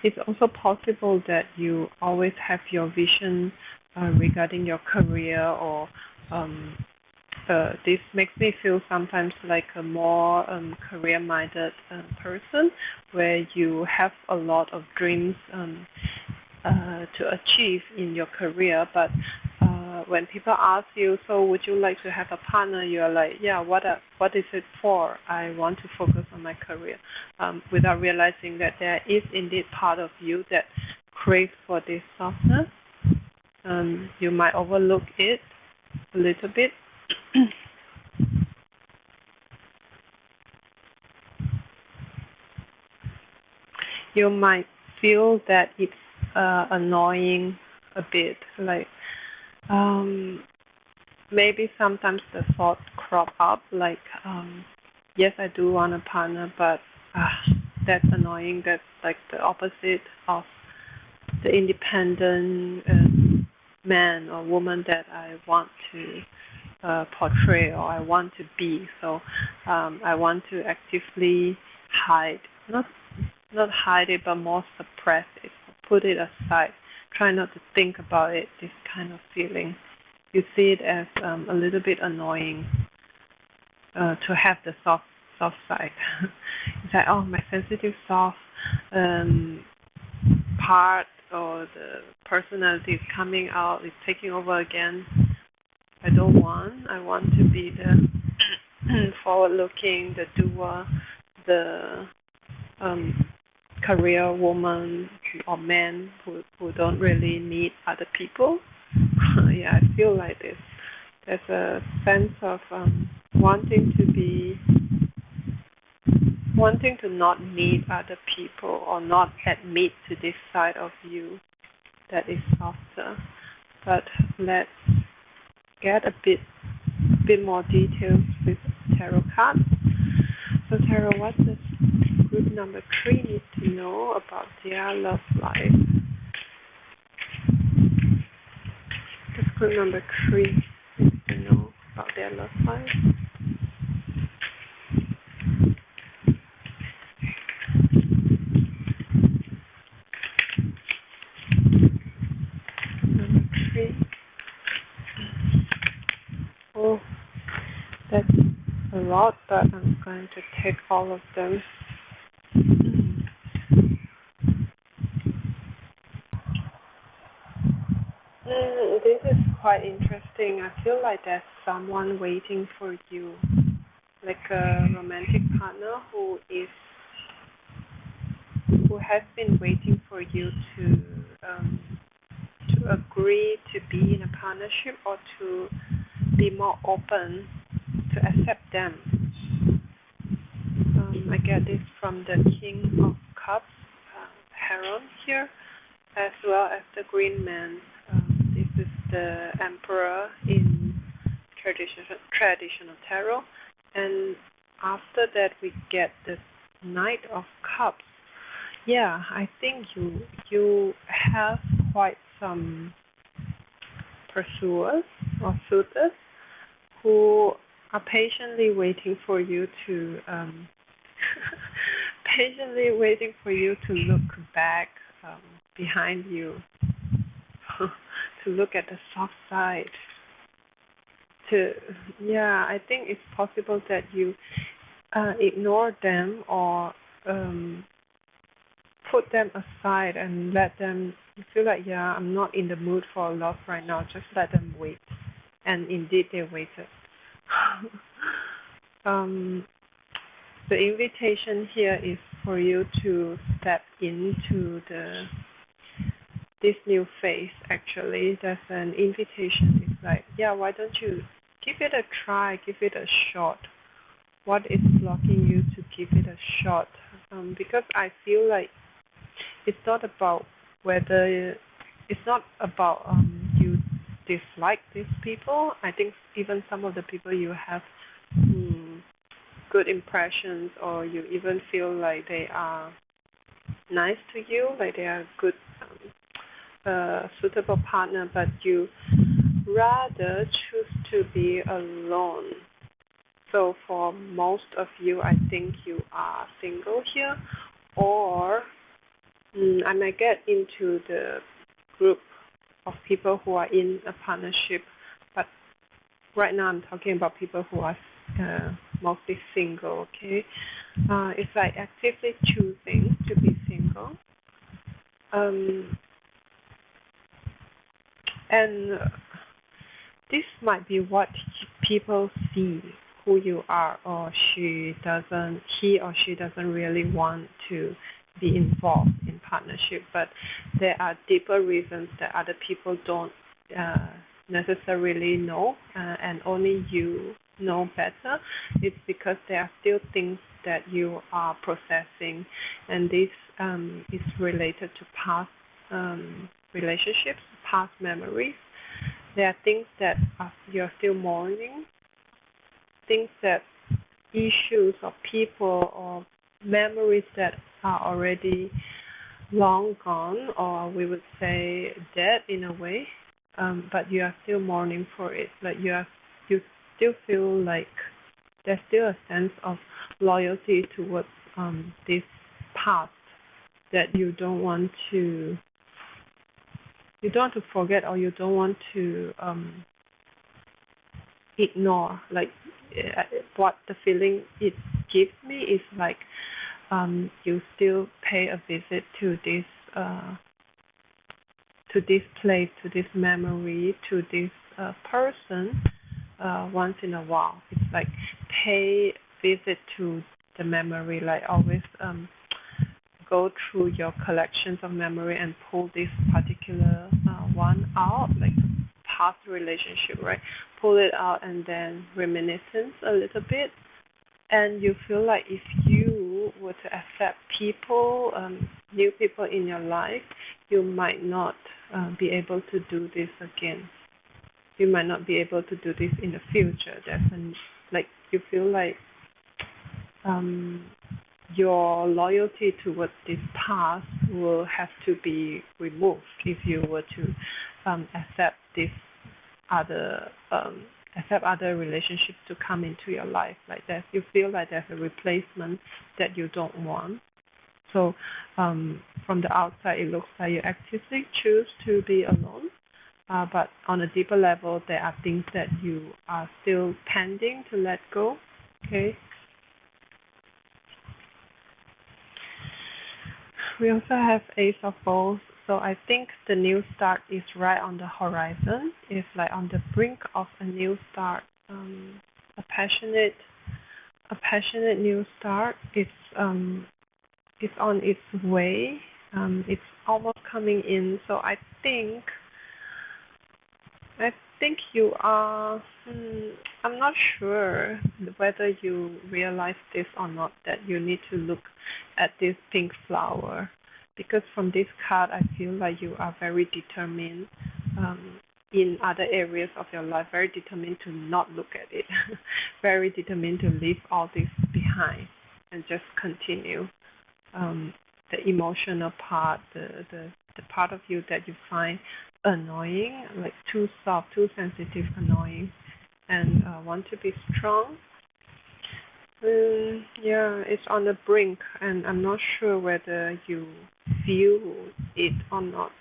it's also possible that you always have your vision regarding your career, or this makes me feel sometimes like a more career-minded person, where you have a lot of dreams to achieve in your career, but when people ask you, so would you like to have a partner, you are like, yeah, what is it for? I want to focus on my career, without realizing that there is indeed part of you that craves for this softness. You might overlook it a little bit, You might feel that it's annoying a bit, like maybe sometimes the thoughts crop up, like yes, I do want a partner, but that's annoying. That's like the opposite of the independent man or woman that I want to portray or I want to be. So I want to actively hide, not hide it, but more suppress it, put it aside, try not to think about it. This kind of feeling, you see it as a little bit annoying to have the soft side. It's like, oh, my sensitive soft part or the personality is coming out, is taking over again. I don't want. I want to be the forward-looking, the doer, the career woman or man who don't really need other people. Yeah, I feel like this. There's a sense of wanting to not need other people or not admit to this side of you that is softer. But let's get a bit more details with tarot cards. So tarot, what does group number 3 need to know about their love life? Does group number 3 need to know about their love life? Number 3. Oh, that's a lot, but I'm going to take all of them. This is quite interesting. I feel like there's someone waiting for you, like a romantic partner who has been waiting for you to agree to be in a partnership or to be more open to accept them. I get this from the King of Cups, Heron here, as well as the Green Man. This is the Emperor in traditional tarot, and after that we get the Knight of Cups. Yeah, I think you have quite some pursuers or suitors who are patiently waiting for you to look back behind you, to look at the soft side. I think it's possible that you ignore them or put them aside and let them feel like, I'm not in the mood for love right now, just let them wait. And indeed they waited. The invitation here is for you to step into this new phase. Actually, there's an invitation. It's like, why don't you give it a try, give it a shot? What is blocking you to give it a shot? Because I feel like it's not about you dislike these people. I think even some of the people you have good impressions, or you even feel like they are nice to you, like they are good suitable partner, but you rather choose to be alone. So for most of you, I think you are single here, or I might get into the group of people who are in a partnership, but right now I'm talking about people who are mostly single, okay? It's like actively choosing to be single. And this might be what people see who you are, or he or she doesn't really want to be involved in partnership, but there are deeper reasons that other people don't necessarily know, and only you know better. It's because there are still things that you are processing, and this is related to past relationships, past memories. There are things that you're still mourning, things that issues of people or memories that are already long gone, or we would say dead in a way, but you are still mourning for it. Like you still feel like there's still a sense of loyalty towards this past that you don't want to forget, or you don't want to ignore. Like what the feeling it gives me is like you still pay a visit to this place, to this memory, to this person once in a while. It's like pay visit to the memory, like always go through your collections of memory and pull this particular one out, like past relationship, right? Pull it out and then reminiscence a little bit. And you feel like if you were to accept people, new people in your life, you might not be able to do this again. You might not be able to do this in the future. Like you feel like your loyalty towards this past will have to be removed if you were to accept this other relationships to come into your life. Like that, you feel like there's a replacement that you don't want. So from the outside, it looks like you actively choose to be alone. But on a deeper level, there are things that you are still pending to let go. Okay. We also have Ace of Bowls. So I think the new start is right on the horizon. It's like on the brink of a new start. A passionate new start. It's on its way. It's almost coming in. So I think you are. I'm not sure whether you realize this or not, that you need to look at this pink flower, because from this card I feel like you are very determined in other areas of your life, very determined to not look at it, very determined to leave all this behind and just continue. The emotional part, the part of you that you find annoying, like too soft, too sensitive, annoying, and want to be strong. Yeah, it's on the brink, and I'm not sure whether you feel it or not.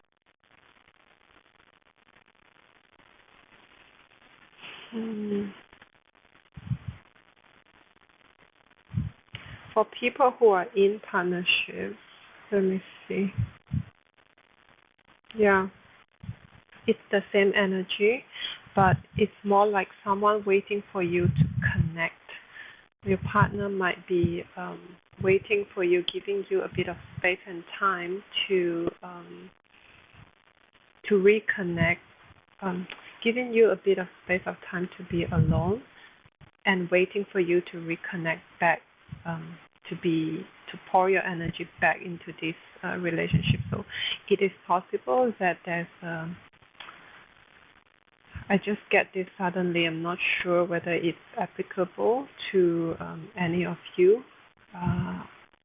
For people who are in partnerships, let me see. Yeah, it's the same energy, but it's more like someone waiting for you to connect. Your partner might be waiting for you, giving you a bit of space and time to reconnect, giving you a bit of space of time to be alone, and waiting for you to reconnect back, to pour your energy back into this relationship. So it is possible that there's I just get this suddenly. I'm not sure whether it's applicable to any of you.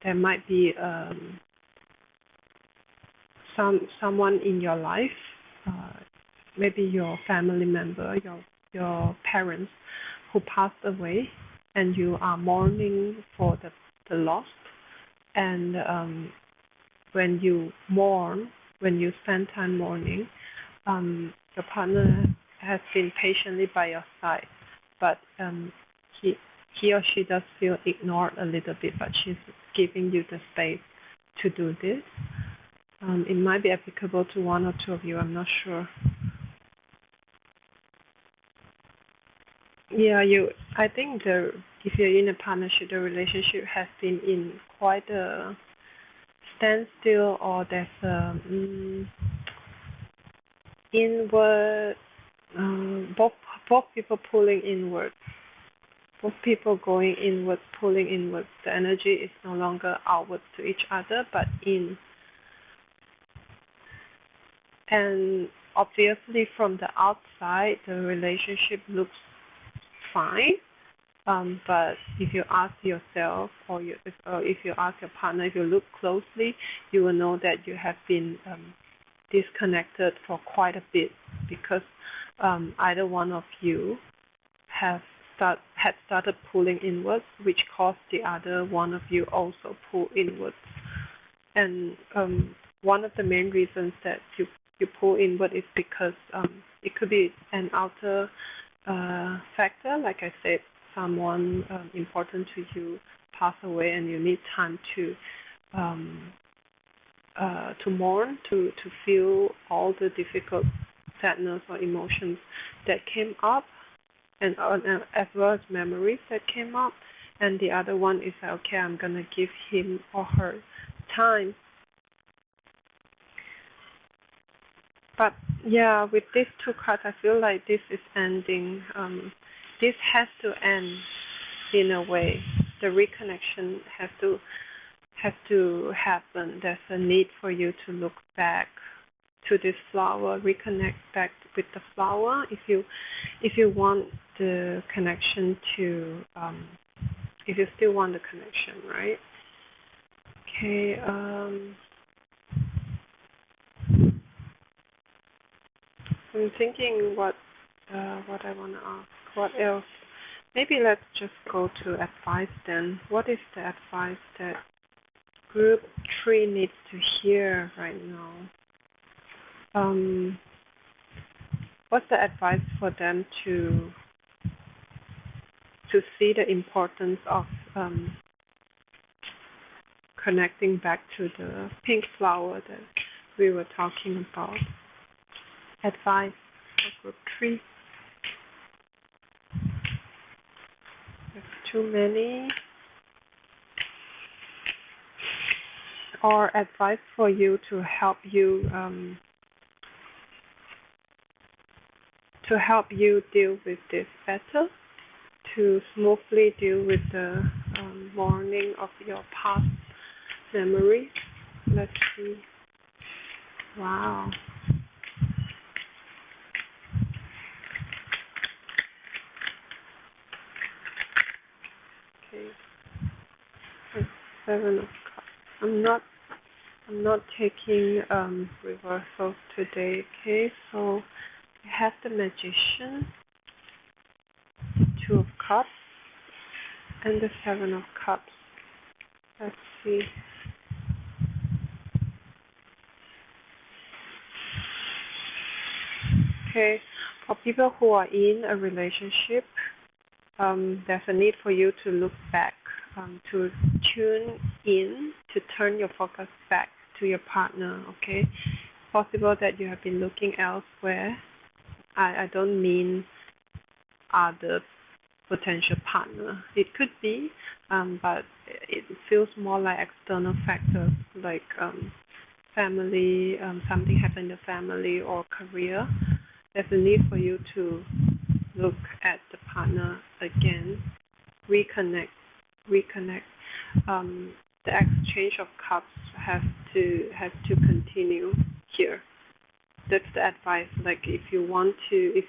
There might be someone in your life, maybe your family member, your parents, who passed away, and you are mourning for the loss. And when you mourn, when you spend time mourning, your partner has been patiently by your side, but he or she does feel ignored a little bit, but she's giving you the space to do this. It might be applicable to one or two of you, I'm not sure. Yeah, I think if you're in a partnership, the relationship has been in quite a standstill, or there's a inward both people pulling inward, both people going inward, pulling inward. The energy is no longer outward to each other, but in. And obviously, from the outside, the relationship looks fine. But if you ask yourself, or if you ask your partner, if you look closely, you will know that you have been disconnected for quite a bit, because either one of you had started pulling inwards, which caused the other one of you also pull inwards. And one of the main reasons that you pull inward is because it could be an outer factor. Like I said, someone important to you pass away, and you need time to mourn, to feel all the difficult sadness or emotions that came up, and as well as memories that came up. And the other one is like, okay, I'm gonna give him or her time. But yeah, with these two cards, I feel like this is ending. This has to end in a way. The reconnection has to happen. There's a need for you to look back to this flower, reconnect back with the flower. If you want the connection to, if you still want the connection, right? Okay. I'm thinking what I want to ask. What else? Maybe let's just go to advice then. What is the advice that group 3 needs to hear right now? What's the advice for them to see the importance of connecting back to the pink flower that we were talking about? Advice for group 3. There's too many. Or advice for you to help you deal with this better, to smoothly deal with the mourning of your past memories. Let's see. Wow. Okay. 7 of Cups. I'm not taking reversals today. Okay, so I have the Magician, 2 of Cups, and the 7 of Cups. Let's see. Okay, for people who are in a relationship, there's a need for you to look back, to tune in, to turn your focus back to your partner, okay? It's possible that you have been looking elsewhere. I don't mean other potential partner. It could be, but it feels more like external factors, like family, something happened in the family or career. There's a need for you to look at the partner again, reconnect. The exchange of cups has to continue here. That's the advice. Like if you want the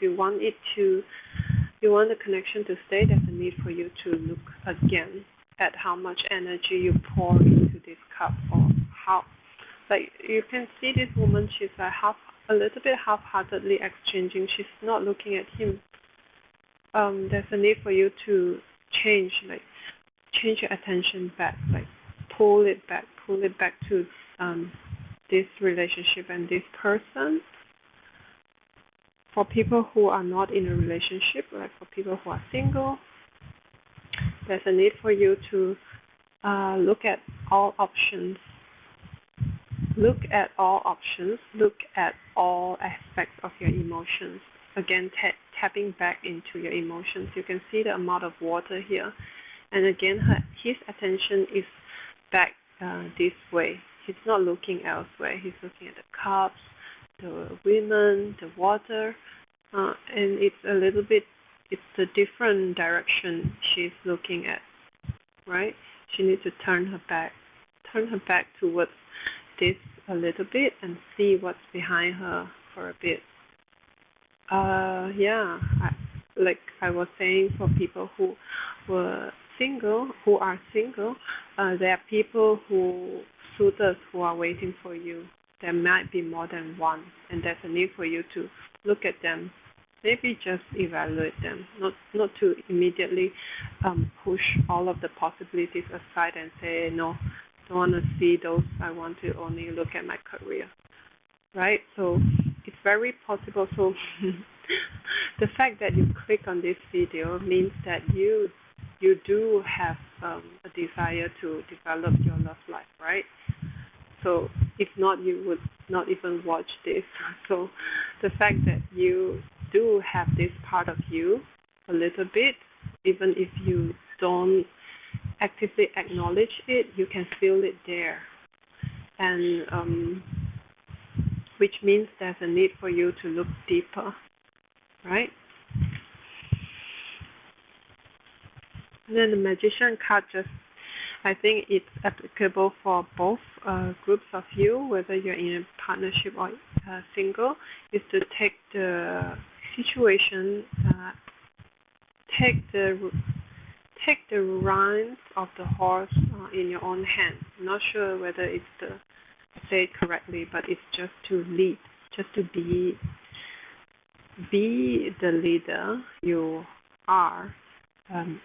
connection to stay, there's a need for you to look again at how much energy you pour into this cup, or how, like you can see this woman, she's like a little bit half-heartedly exchanging. She's not looking at him. There's a need for you to change your attention back, like pull it back to this relationship and this person. For people who are not in a relationship, like for people who are single, there's a need for you to look at all options. Look at all aspects of your emotions. Again, tapping back into your emotions. You can see the amount of water here. And again, his attention is back this way. He's not looking elsewhere. He's looking at the cups, the women, the water. and it's a different direction she's looking at, right? She needs to turn her back towards this a little bit and see what's behind her for a bit. Yeah, like I was saying, for people who are single, there are people suitors who are waiting for you. There might be more than one, and there's a need for you to look at them. Maybe just evaluate them, not to immediately push all of the possibilities aside and say, no, don't want to see those. I want to only look at my career, right? So it's very possible. So the fact that you click on this video means that you do have a desire to develop your love life, right? So if not, you would not even watch this. So the fact that you do have this part of you a little bit, even if you don't actively acknowledge it, you can feel it there. And which means there's a need for you to look deeper, right? And then the Magician card I think it's applicable for both groups of you, whether you're in a partnership or single, is to take the situation, take the reins of the horse in your own hands. I'm not sure whether it's say it correctly, but it's just to lead, just to be the leader you are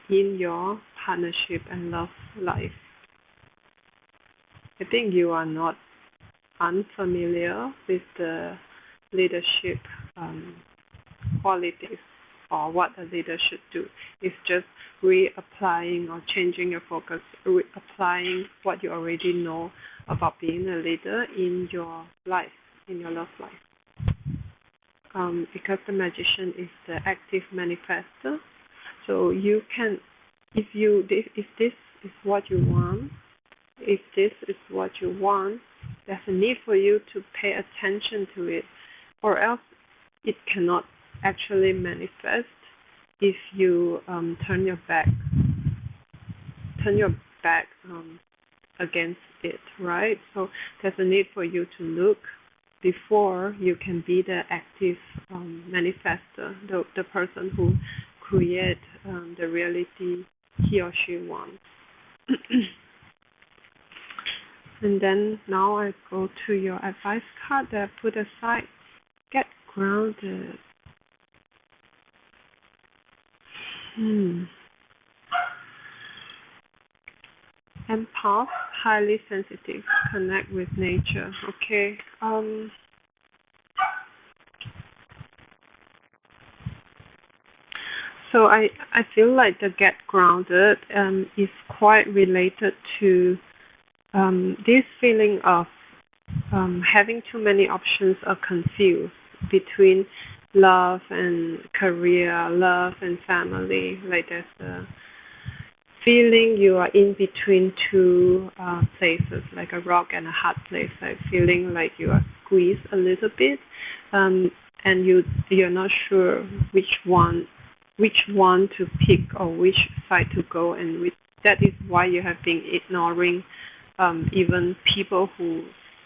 in your partnership and love life. I think you are not unfamiliar with the leadership qualities or what a leader should do. It's just reapplying or changing your focus, reapplying what you already know about being a leader in your life, in your love life. Because the Magician is the active manifester, so you can, if this is what you want, there's a need for you to pay attention to it, or else it cannot actually manifest if you turn your back against it, right? So there's a need for you to look before you can be the active manifester, the person who create the reality he or she wants. And then now I go to your advice card that I put aside. Get grounded. Empath, highly sensitive, connect with nature. Okay. So I feel like the get grounded is quite related to this feeling of having too many options or confused between love and career, love and family. Like there's a feeling you are in between two places, like a rock and a hard place, like feeling like you are squeezed a little bit, and you're not sure which one to pick or which side to go, and that is why you have been ignoring even people who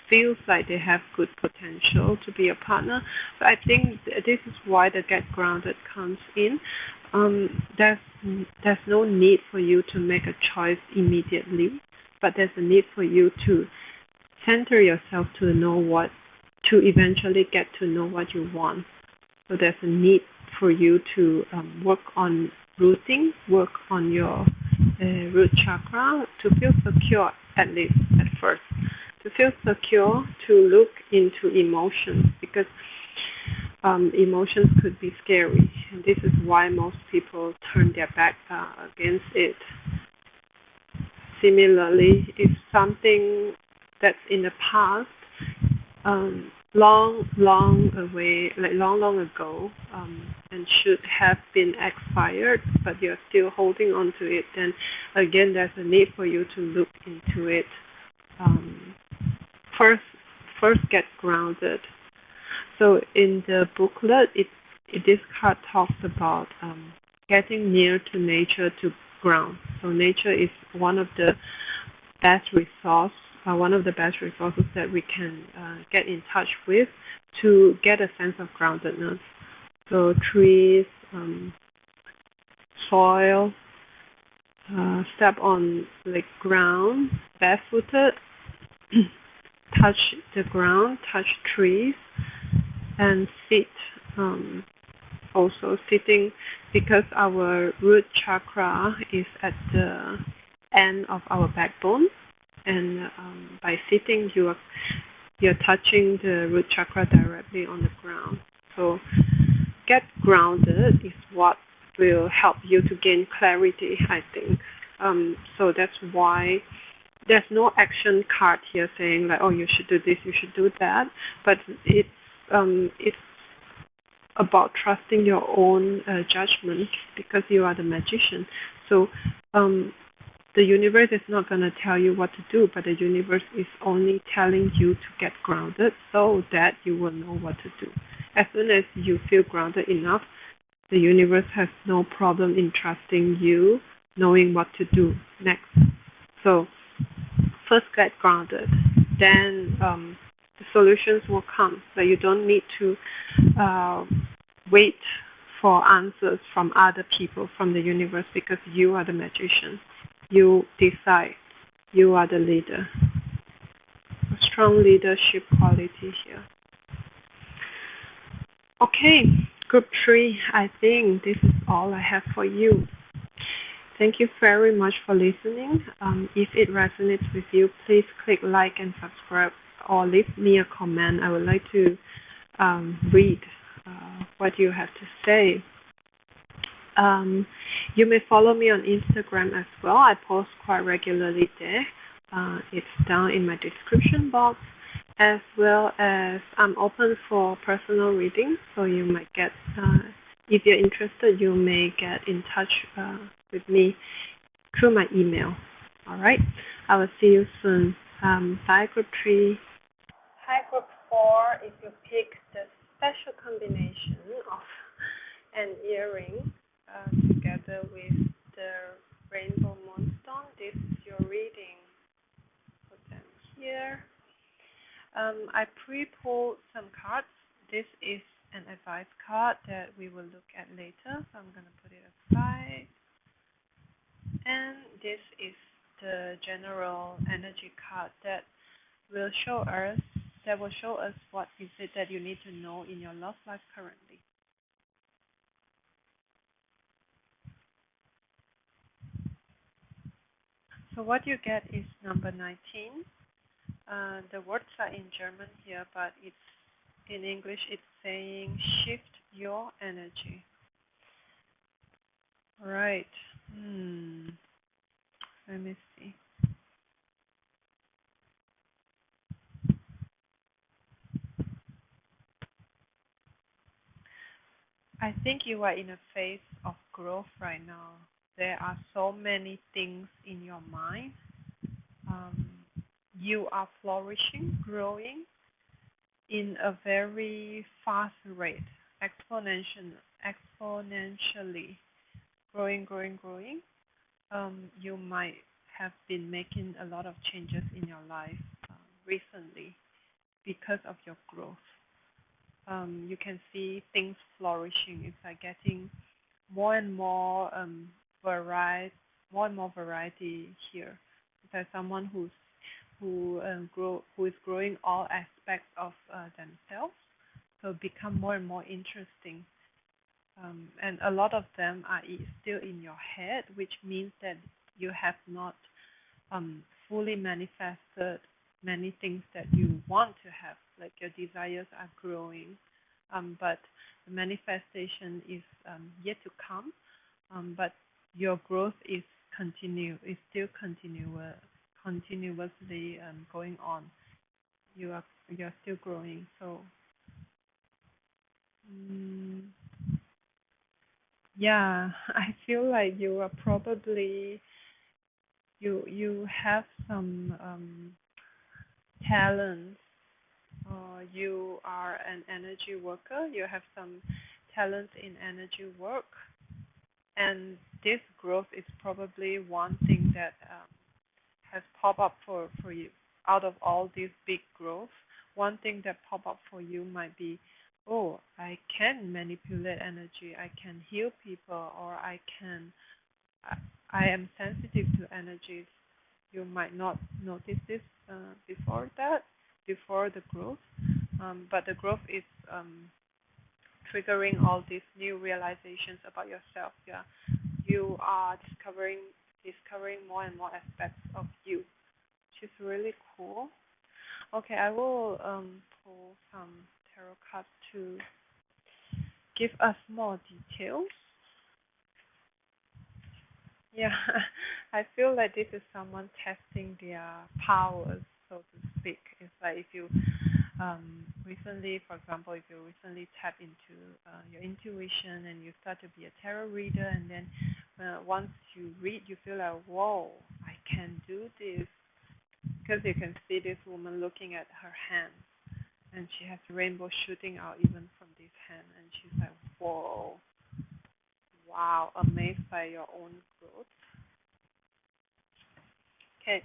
feels like they have good potential to be a partner. But I think this is why the get grounded comes in. There's no need for you to make a choice immediately, but there's a need for you to center yourself to eventually get to know what you want. So there's a need for you to work on rooting, work on your root chakra to feel secure, at least at first. To feel secure, to look into emotions, because emotions could be scary. And this is why most people turn their back against it. Similarly, if something that's in the past, long ago, and should have been expired, but you're still holding on to it, then again there's a need for you to look into it. First get grounded. So in the booklet, this card talks about getting near to nature, to ground. So nature is best resource, one of the best resources that we can get in touch with to get a sense of groundedness. So trees, soil, step on like ground, barefooted, touch the ground, touch trees, and sit. Also sitting, because our root chakra is at the end of our backbone, and by sitting you're touching the root chakra directly on the ground. So get grounded is what will help you to gain clarity, I think. So that's why there's no action card here saying like, oh, you should do this, you should do that, but it's about trusting your own judgment, because you are the magician. So the universe is not going to tell you what to do, but the universe is only telling you to get grounded so that you will know what to do. As soon as you feel grounded enough, the universe has no problem in trusting you, knowing what to do next. So first get grounded, then the solutions will come. But you don't need to wait for answers from other people, from the universe, because you are the magician. You decide. You are the leader. A strong leadership quality here. Okay, group 3, I think this is all I have for you. Thank you very much for listening. If it resonates with you, please click like and subscribe, or leave me a comment. I would like to read what you have to say. You may follow me on Instagram as well. I post quite regularly there. It's down in my description box, as well as I'm open for personal readings. So you might get, if you're interested, you may get in touch with me through my email. All right. I will see you soon. Bye, group 3. Hi, group 4. If you pick the special combination of an earring together with the rainbow moonstone, this is your reading. Put them here. I pre-pulled some cards. This is an advice card that we will look at later, so I'm going to put it aside. And this is the general energy card that will show us what is it that you need to know in your love life currently. So what you get is number 19. The words are in German here, but it's in English it's saying shift your energy. All right. Let me see. I think you are in a phase of growth right now. There are so many things in your mind. You are flourishing, growing in a very fast rate, exponentially, growing. You might have been making a lot of changes in your life recently because of your growth. You can see things flourishing. It's like getting more and more variety here. It's like someone who is growing all aspects of themselves, so become more and more interesting. And a lot of them are still in your head, which means that you have not fully manifested many things that you want to have. Like your desires are growing, but the manifestation is yet to come. But your growth is still continuously going on. You're still growing. So yeah, I feel like you are probably you have some talents. You are an energy worker. You have some talents in energy work, and this growth is probably one thing that has popped up for you. Out of all these big growth, one thing that pop up for you might be, oh, I can manipulate energy, I can heal people, or I, I am sensitive to energies. You might not notice this before the growth, but the growth is triggering all these new realizations about yourself. Yeah, you are discovering more and more aspects of you, which is really cool. Okay, I will pull some tarot cards to give us more details. Yeah, I feel like this is someone testing their powers, so to speak. It's like if you recently, for example, if you recently tap into your intuition and you start to be a tarot reader, and then once you read, you feel like, whoa, I can do this. Because you can see this woman looking at her hand, and she has rainbow shooting out even from this hand, and she's like, whoa, wow, amazed by your own growth. Okay,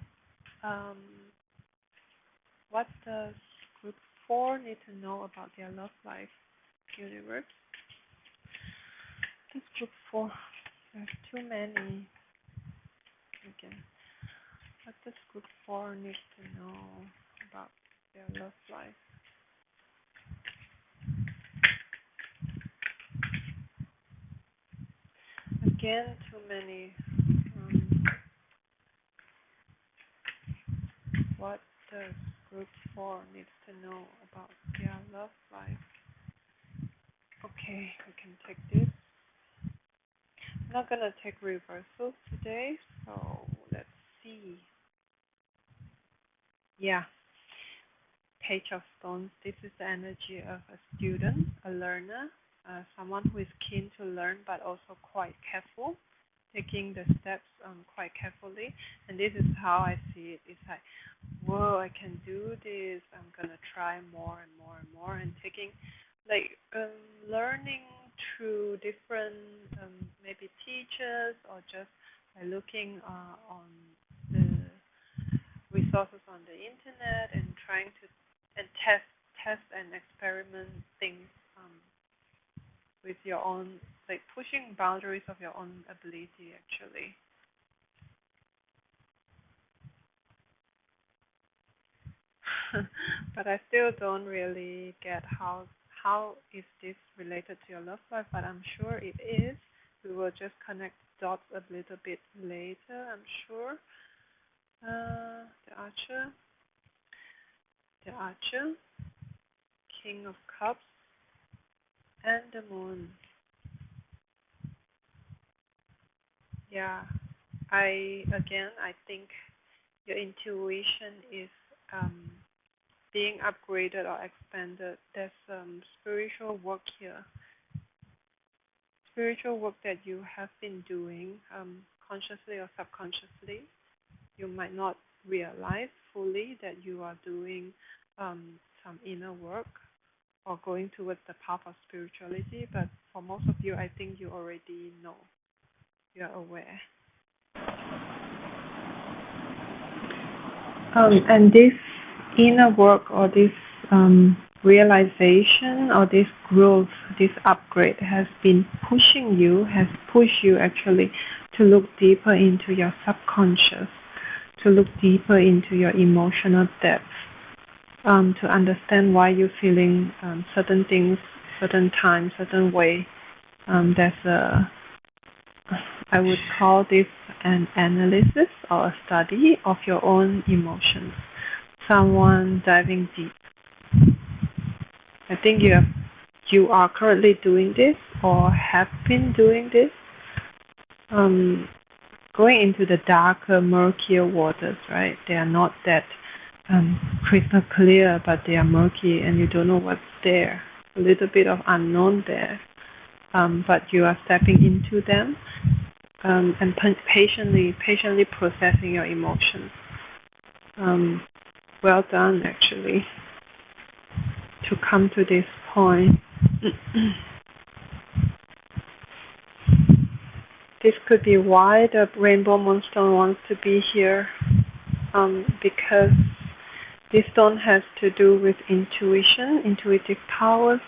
what does group 4 need to know about their love life, universe? This group 4, there's too many. Okay, what does group 4 need to know about their love life? Again, too many. What does group 4 needs to know about their love life? Okay, we can take this. I'm not gonna take reversals today, so let's see. Yeah, Page of Stones. This is the energy of a student, a learner, someone who is keen to learn but also quite careful, taking the steps quite carefully. And this is how I see it. It's like, whoa, I can do this. I'm gonna try more and more and more, and taking like learning through different maybe teachers, or just by looking on the resources on the internet and trying to and test and experiment things with your own, like pushing boundaries of your own ability actually. But I still don't really get how is this related to your love life, but I'm sure it is. We will just connect dots a little bit later, I'm sure. The Archer, King of Cups, and the Moon. Yeah, I think your intuition is being upgraded or expanded. There's spiritual work here. Spiritual work that you have been doing consciously or subconsciously. You might not realize fully that you are doing some inner work or going towards the path of spirituality, but for most of you, I think you already know. You're aware. And this inner work, or this realization, or this growth, this upgrade has been has pushed you actually to look deeper into your subconscious, to look deeper into your emotional depth, to understand why you're feeling certain things, certain time, certain way. I would call this an analysis or a study of your own emotions. Someone diving deep. I think you are currently doing this or have been doing this. Going into the darker, murkier waters, right? They are not that crystal clear, but they are murky and you don't know what's there. A little bit of unknown there. But you are stepping into them and patiently processing your emotions. Well done, actually, to come to this point. this could be why the rainbow moonstone wants to be here, because this stone has to do with intuition, intuitive powers.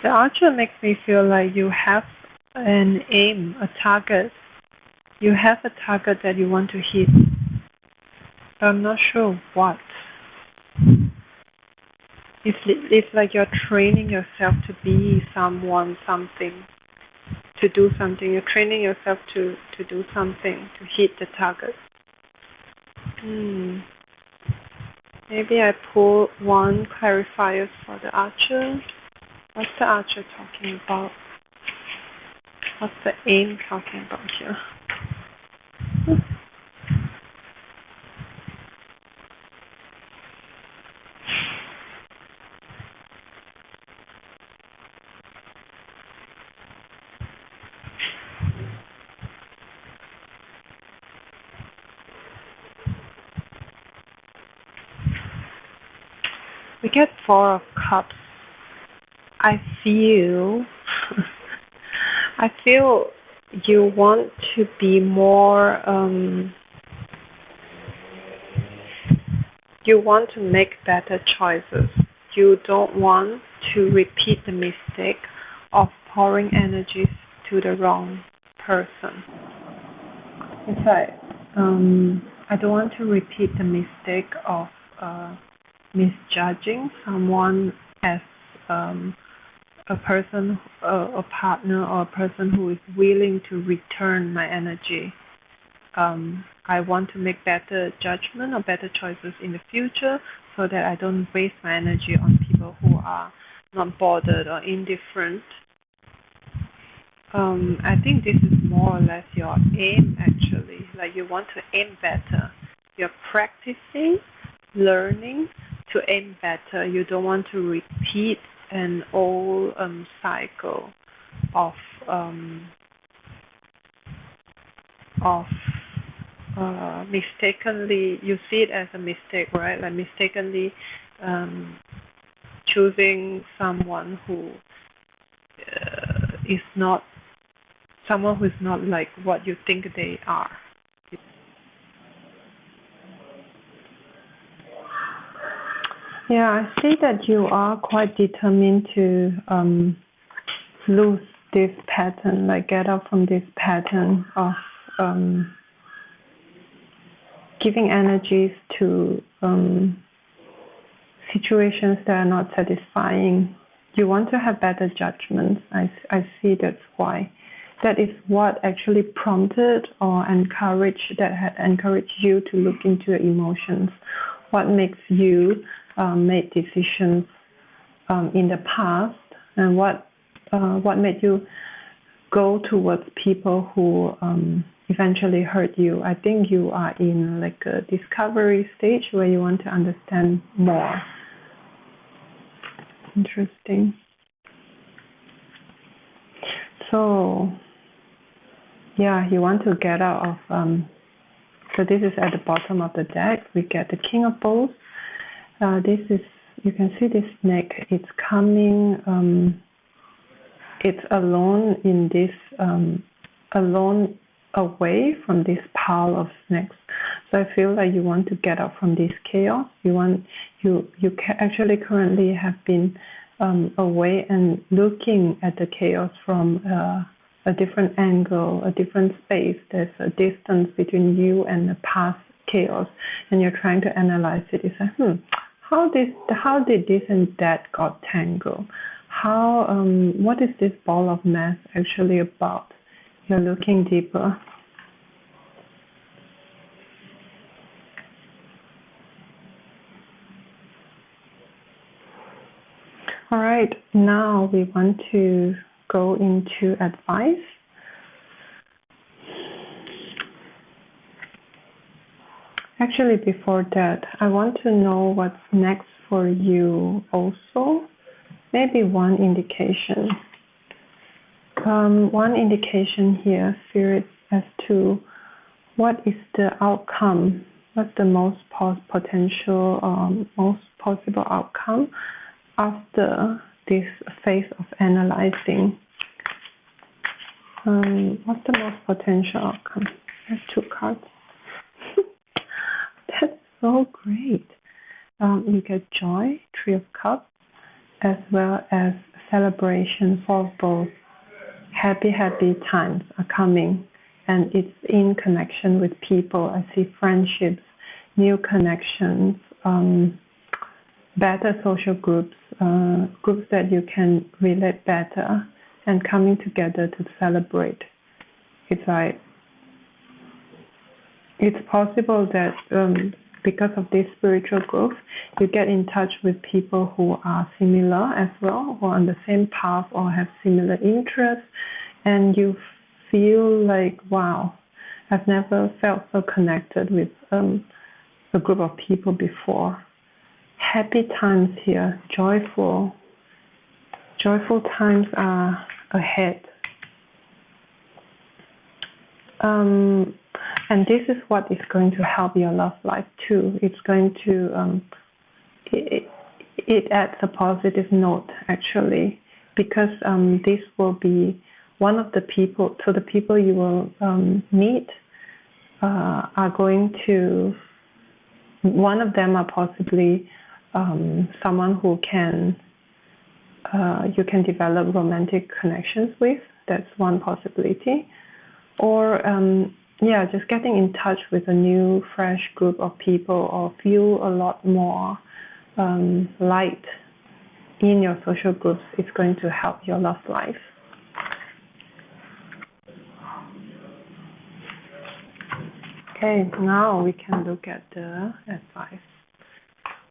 The archer makes me feel like you have an aim, a target. You have a target that you want to hit. But I'm not sure what. It's like you're training yourself to be someone, something, to do something. You're training yourself to do something, to hit the target. Maybe I pull one clarifier for the archer. What's the archer talking about? What's the aim talking about here? We get Four of Cups. I feel you want to be more, you want to make better choices. You don't want to repeat the mistake of pouring energies to the wrong person. It's like, I don't want to repeat the mistake of misjudging someone as a person, a partner, or a person who is willing to return my energy. I want to make better judgment or better choices in the future so that I don't waste my energy on people who are not bothered or indifferent. I think this is more or less your aim, actually. Like you want to aim better. You're practicing, learning to aim better. You don't want to repeat an old cycle of mistakenly, you see it as a mistake, right? Like mistakenly choosing someone who is not like what you think they are. Yeah, I see that you are quite determined to lose this pattern, like get out from this pattern of giving energies to situations that are not satisfying. You want to have better judgments. I see that's why. That is what actually prompted or encouraged you to look into your emotions. What makes you make decisions in the past, and what made you go towards people who eventually hurt you. I think you are in like a discovery stage where you want to understand more. Interesting. So, yeah, you want to get out of, so this is at the bottom of the deck. We get the King of Bowls. This is, you can see this snake, it's coming, it's alone in this, alone away from this pile of snakes. So I feel like you want to get out from this chaos. You actually currently have been away and looking at the chaos from a different angle, a different space. There's a distance between you and the past chaos, and you're trying to analyze it. It's like, how did this and that got tangled? What is this ball of mess actually about? You're looking deeper. All right, now we want to go into advice. Actually, before that, I want to know what's next for you also. Maybe one indication. One indication here, Spirit, as to what is the outcome, what's the most potential, most possible outcome after this phase of analyzing. What's the most potential outcome? There's 2 cards. That's so great. You get joy, 3 of Cups, as well as celebration for both. Happy times are coming, and it's in connection with people. I see friendships, new connections, better social groups, groups that you can relate better, and coming together to celebrate. It's like, it's possible that because of this spiritual growth, you get in touch with people who are similar as well, who are on the same path or have similar interests, and you feel like, wow, I've never felt so connected with a group of people before. Happy times here, joyful times are ahead. And this is what is going to help your love life too. It's going to, it adds a positive note actually, because this will be one of the people, so the people you will meet are going to, one of them are possibly someone who can, you can develop romantic connections with. That's one possibility. Or yeah, just getting in touch with a new, fresh group of people, or feel a lot more light in your social groups is going to help your love life. Okay, now we can look at the advice.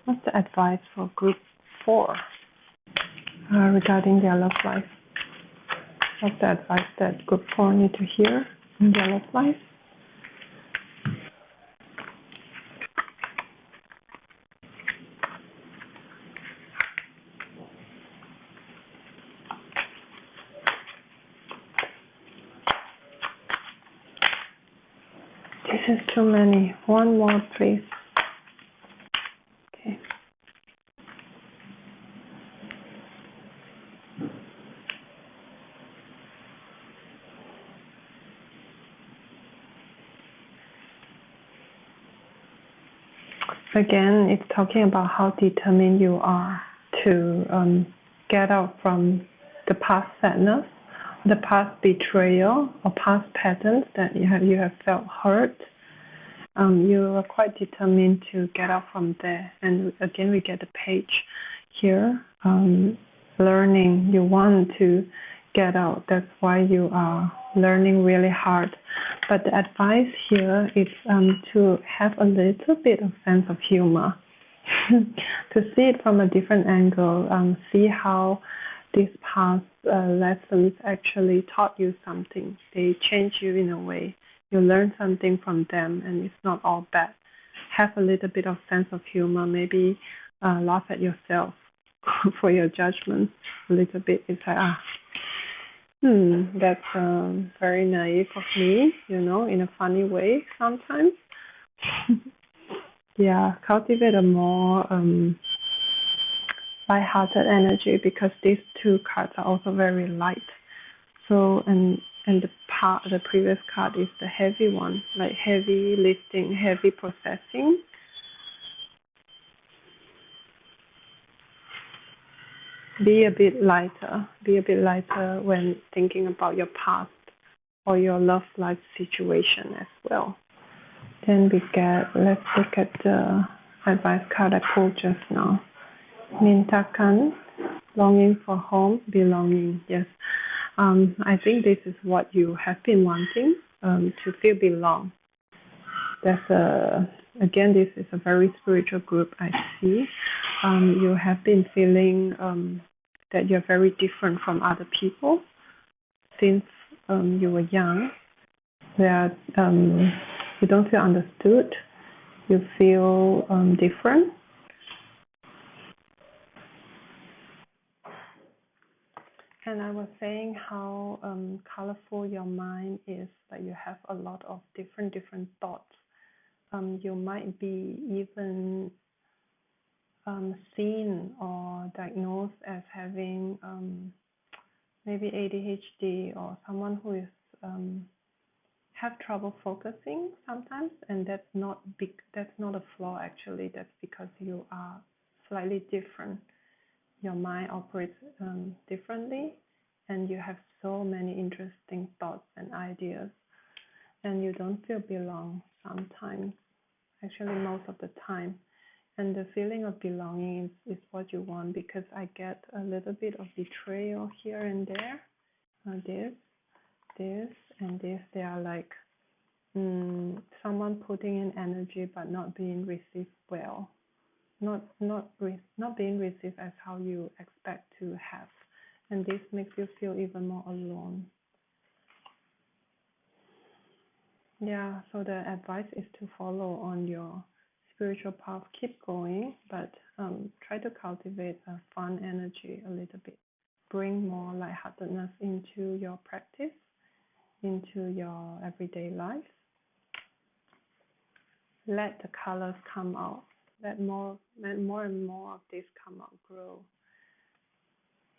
What's the advice for group 4 regarding their love life? What's the advice that group 4 need to hear in their love life? This is too many. One more, please. Okay. Again, it's talking about how determined you are to get out from the past sadness, the past betrayal, or past patterns that you have felt hurt. You are quite determined to get out from there. And again, we get the page here. Learning, you want to get out. That's why you are learning really hard. But the advice here is to have a little bit of sense of humor, to see it from a different angle, see how these past lessons actually taught you something. They change you in a way. You learn something from them, and it's not all bad. Have a little bit of sense of humor. Maybe laugh at yourself for your judgment a little bit. It's like, that's very naive of me, in a funny way sometimes. Yeah, cultivate a more light-hearted energy, because these 2 cards are also very light. So, and the previous card is the heavy one, like heavy lifting, heavy processing. Be a bit lighter when thinking about your past or your love life situation as well. Then let's look at the advice card I pulled just now. Mintakan, longing for home, belonging. Yes, I think this is what you have been wanting, to feel belong. Again, this is a very spiritual group, I see. You have been feeling that you're very different from other people since you were young. That you don't feel understood. You feel different. And I was saying how colorful your mind is, that you have a lot of different thoughts. You might be even seen or diagnosed as having maybe ADHD, or someone who is have trouble focusing sometimes, and that's not a flaw actually. That's because you are slightly different. Your mind operates differently, and you have so many interesting thoughts and ideas, and you don't feel belong sometimes, actually most of the time. And the feeling of belonging is what you want, because I get a little bit of betrayal here and there. This, and this, they are like someone putting in energy but not being received well, not being received as how you expect to have, and this makes you feel even more alone. Yeah, so the advice is to follow on your spiritual path, keep going, but try to cultivate a fun energy a little bit. Bring more lightheartedness into your practice, into your everyday life. Let the colors come out. Let more and more of this come out, grow.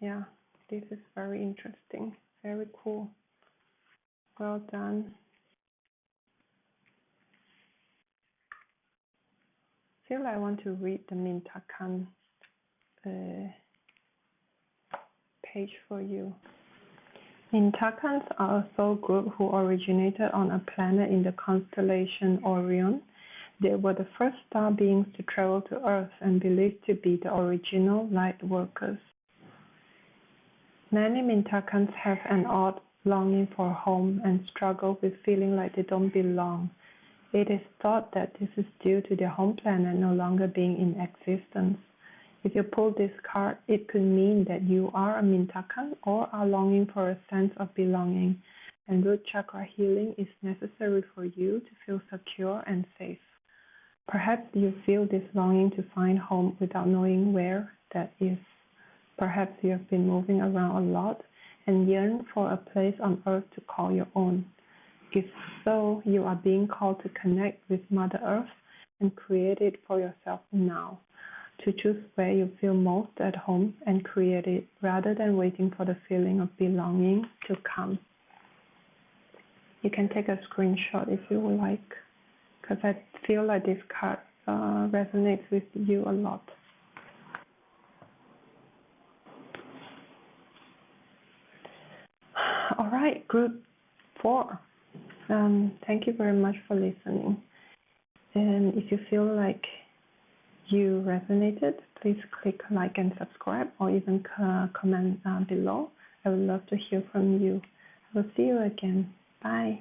Yeah, this is very interesting, very cool. Well done. I feel like I want to read the Mintakan page for you. Mintakans are a soul group who originated on a planet in the constellation Orion. They were the first star beings to travel to Earth and believed to be the original light workers. Many Mintakans have an odd longing for home and struggle with feeling like they don't belong. It is thought that this is due to their home planet no longer being in existence. If you pull this card, it could mean that you are a Mintakan or are longing for a sense of belonging, and root chakra healing is necessary for you to feel secure and safe. Perhaps you feel this longing to find home without knowing where that is. Perhaps you have been moving around a lot and yearn for a place on Earth to call your own. If so, you are being called to connect with Mother Earth and create it for yourself now, to choose where you feel most at home and create it, rather than waiting for the feeling of belonging to come. You can take a screenshot if you would like, because I feel like this card resonates with you a lot. All right, group 4. Thank you very much for listening. And if you feel like you resonated, please click like and subscribe, or even comment below. I would love to hear from you. I will see you again. Bye.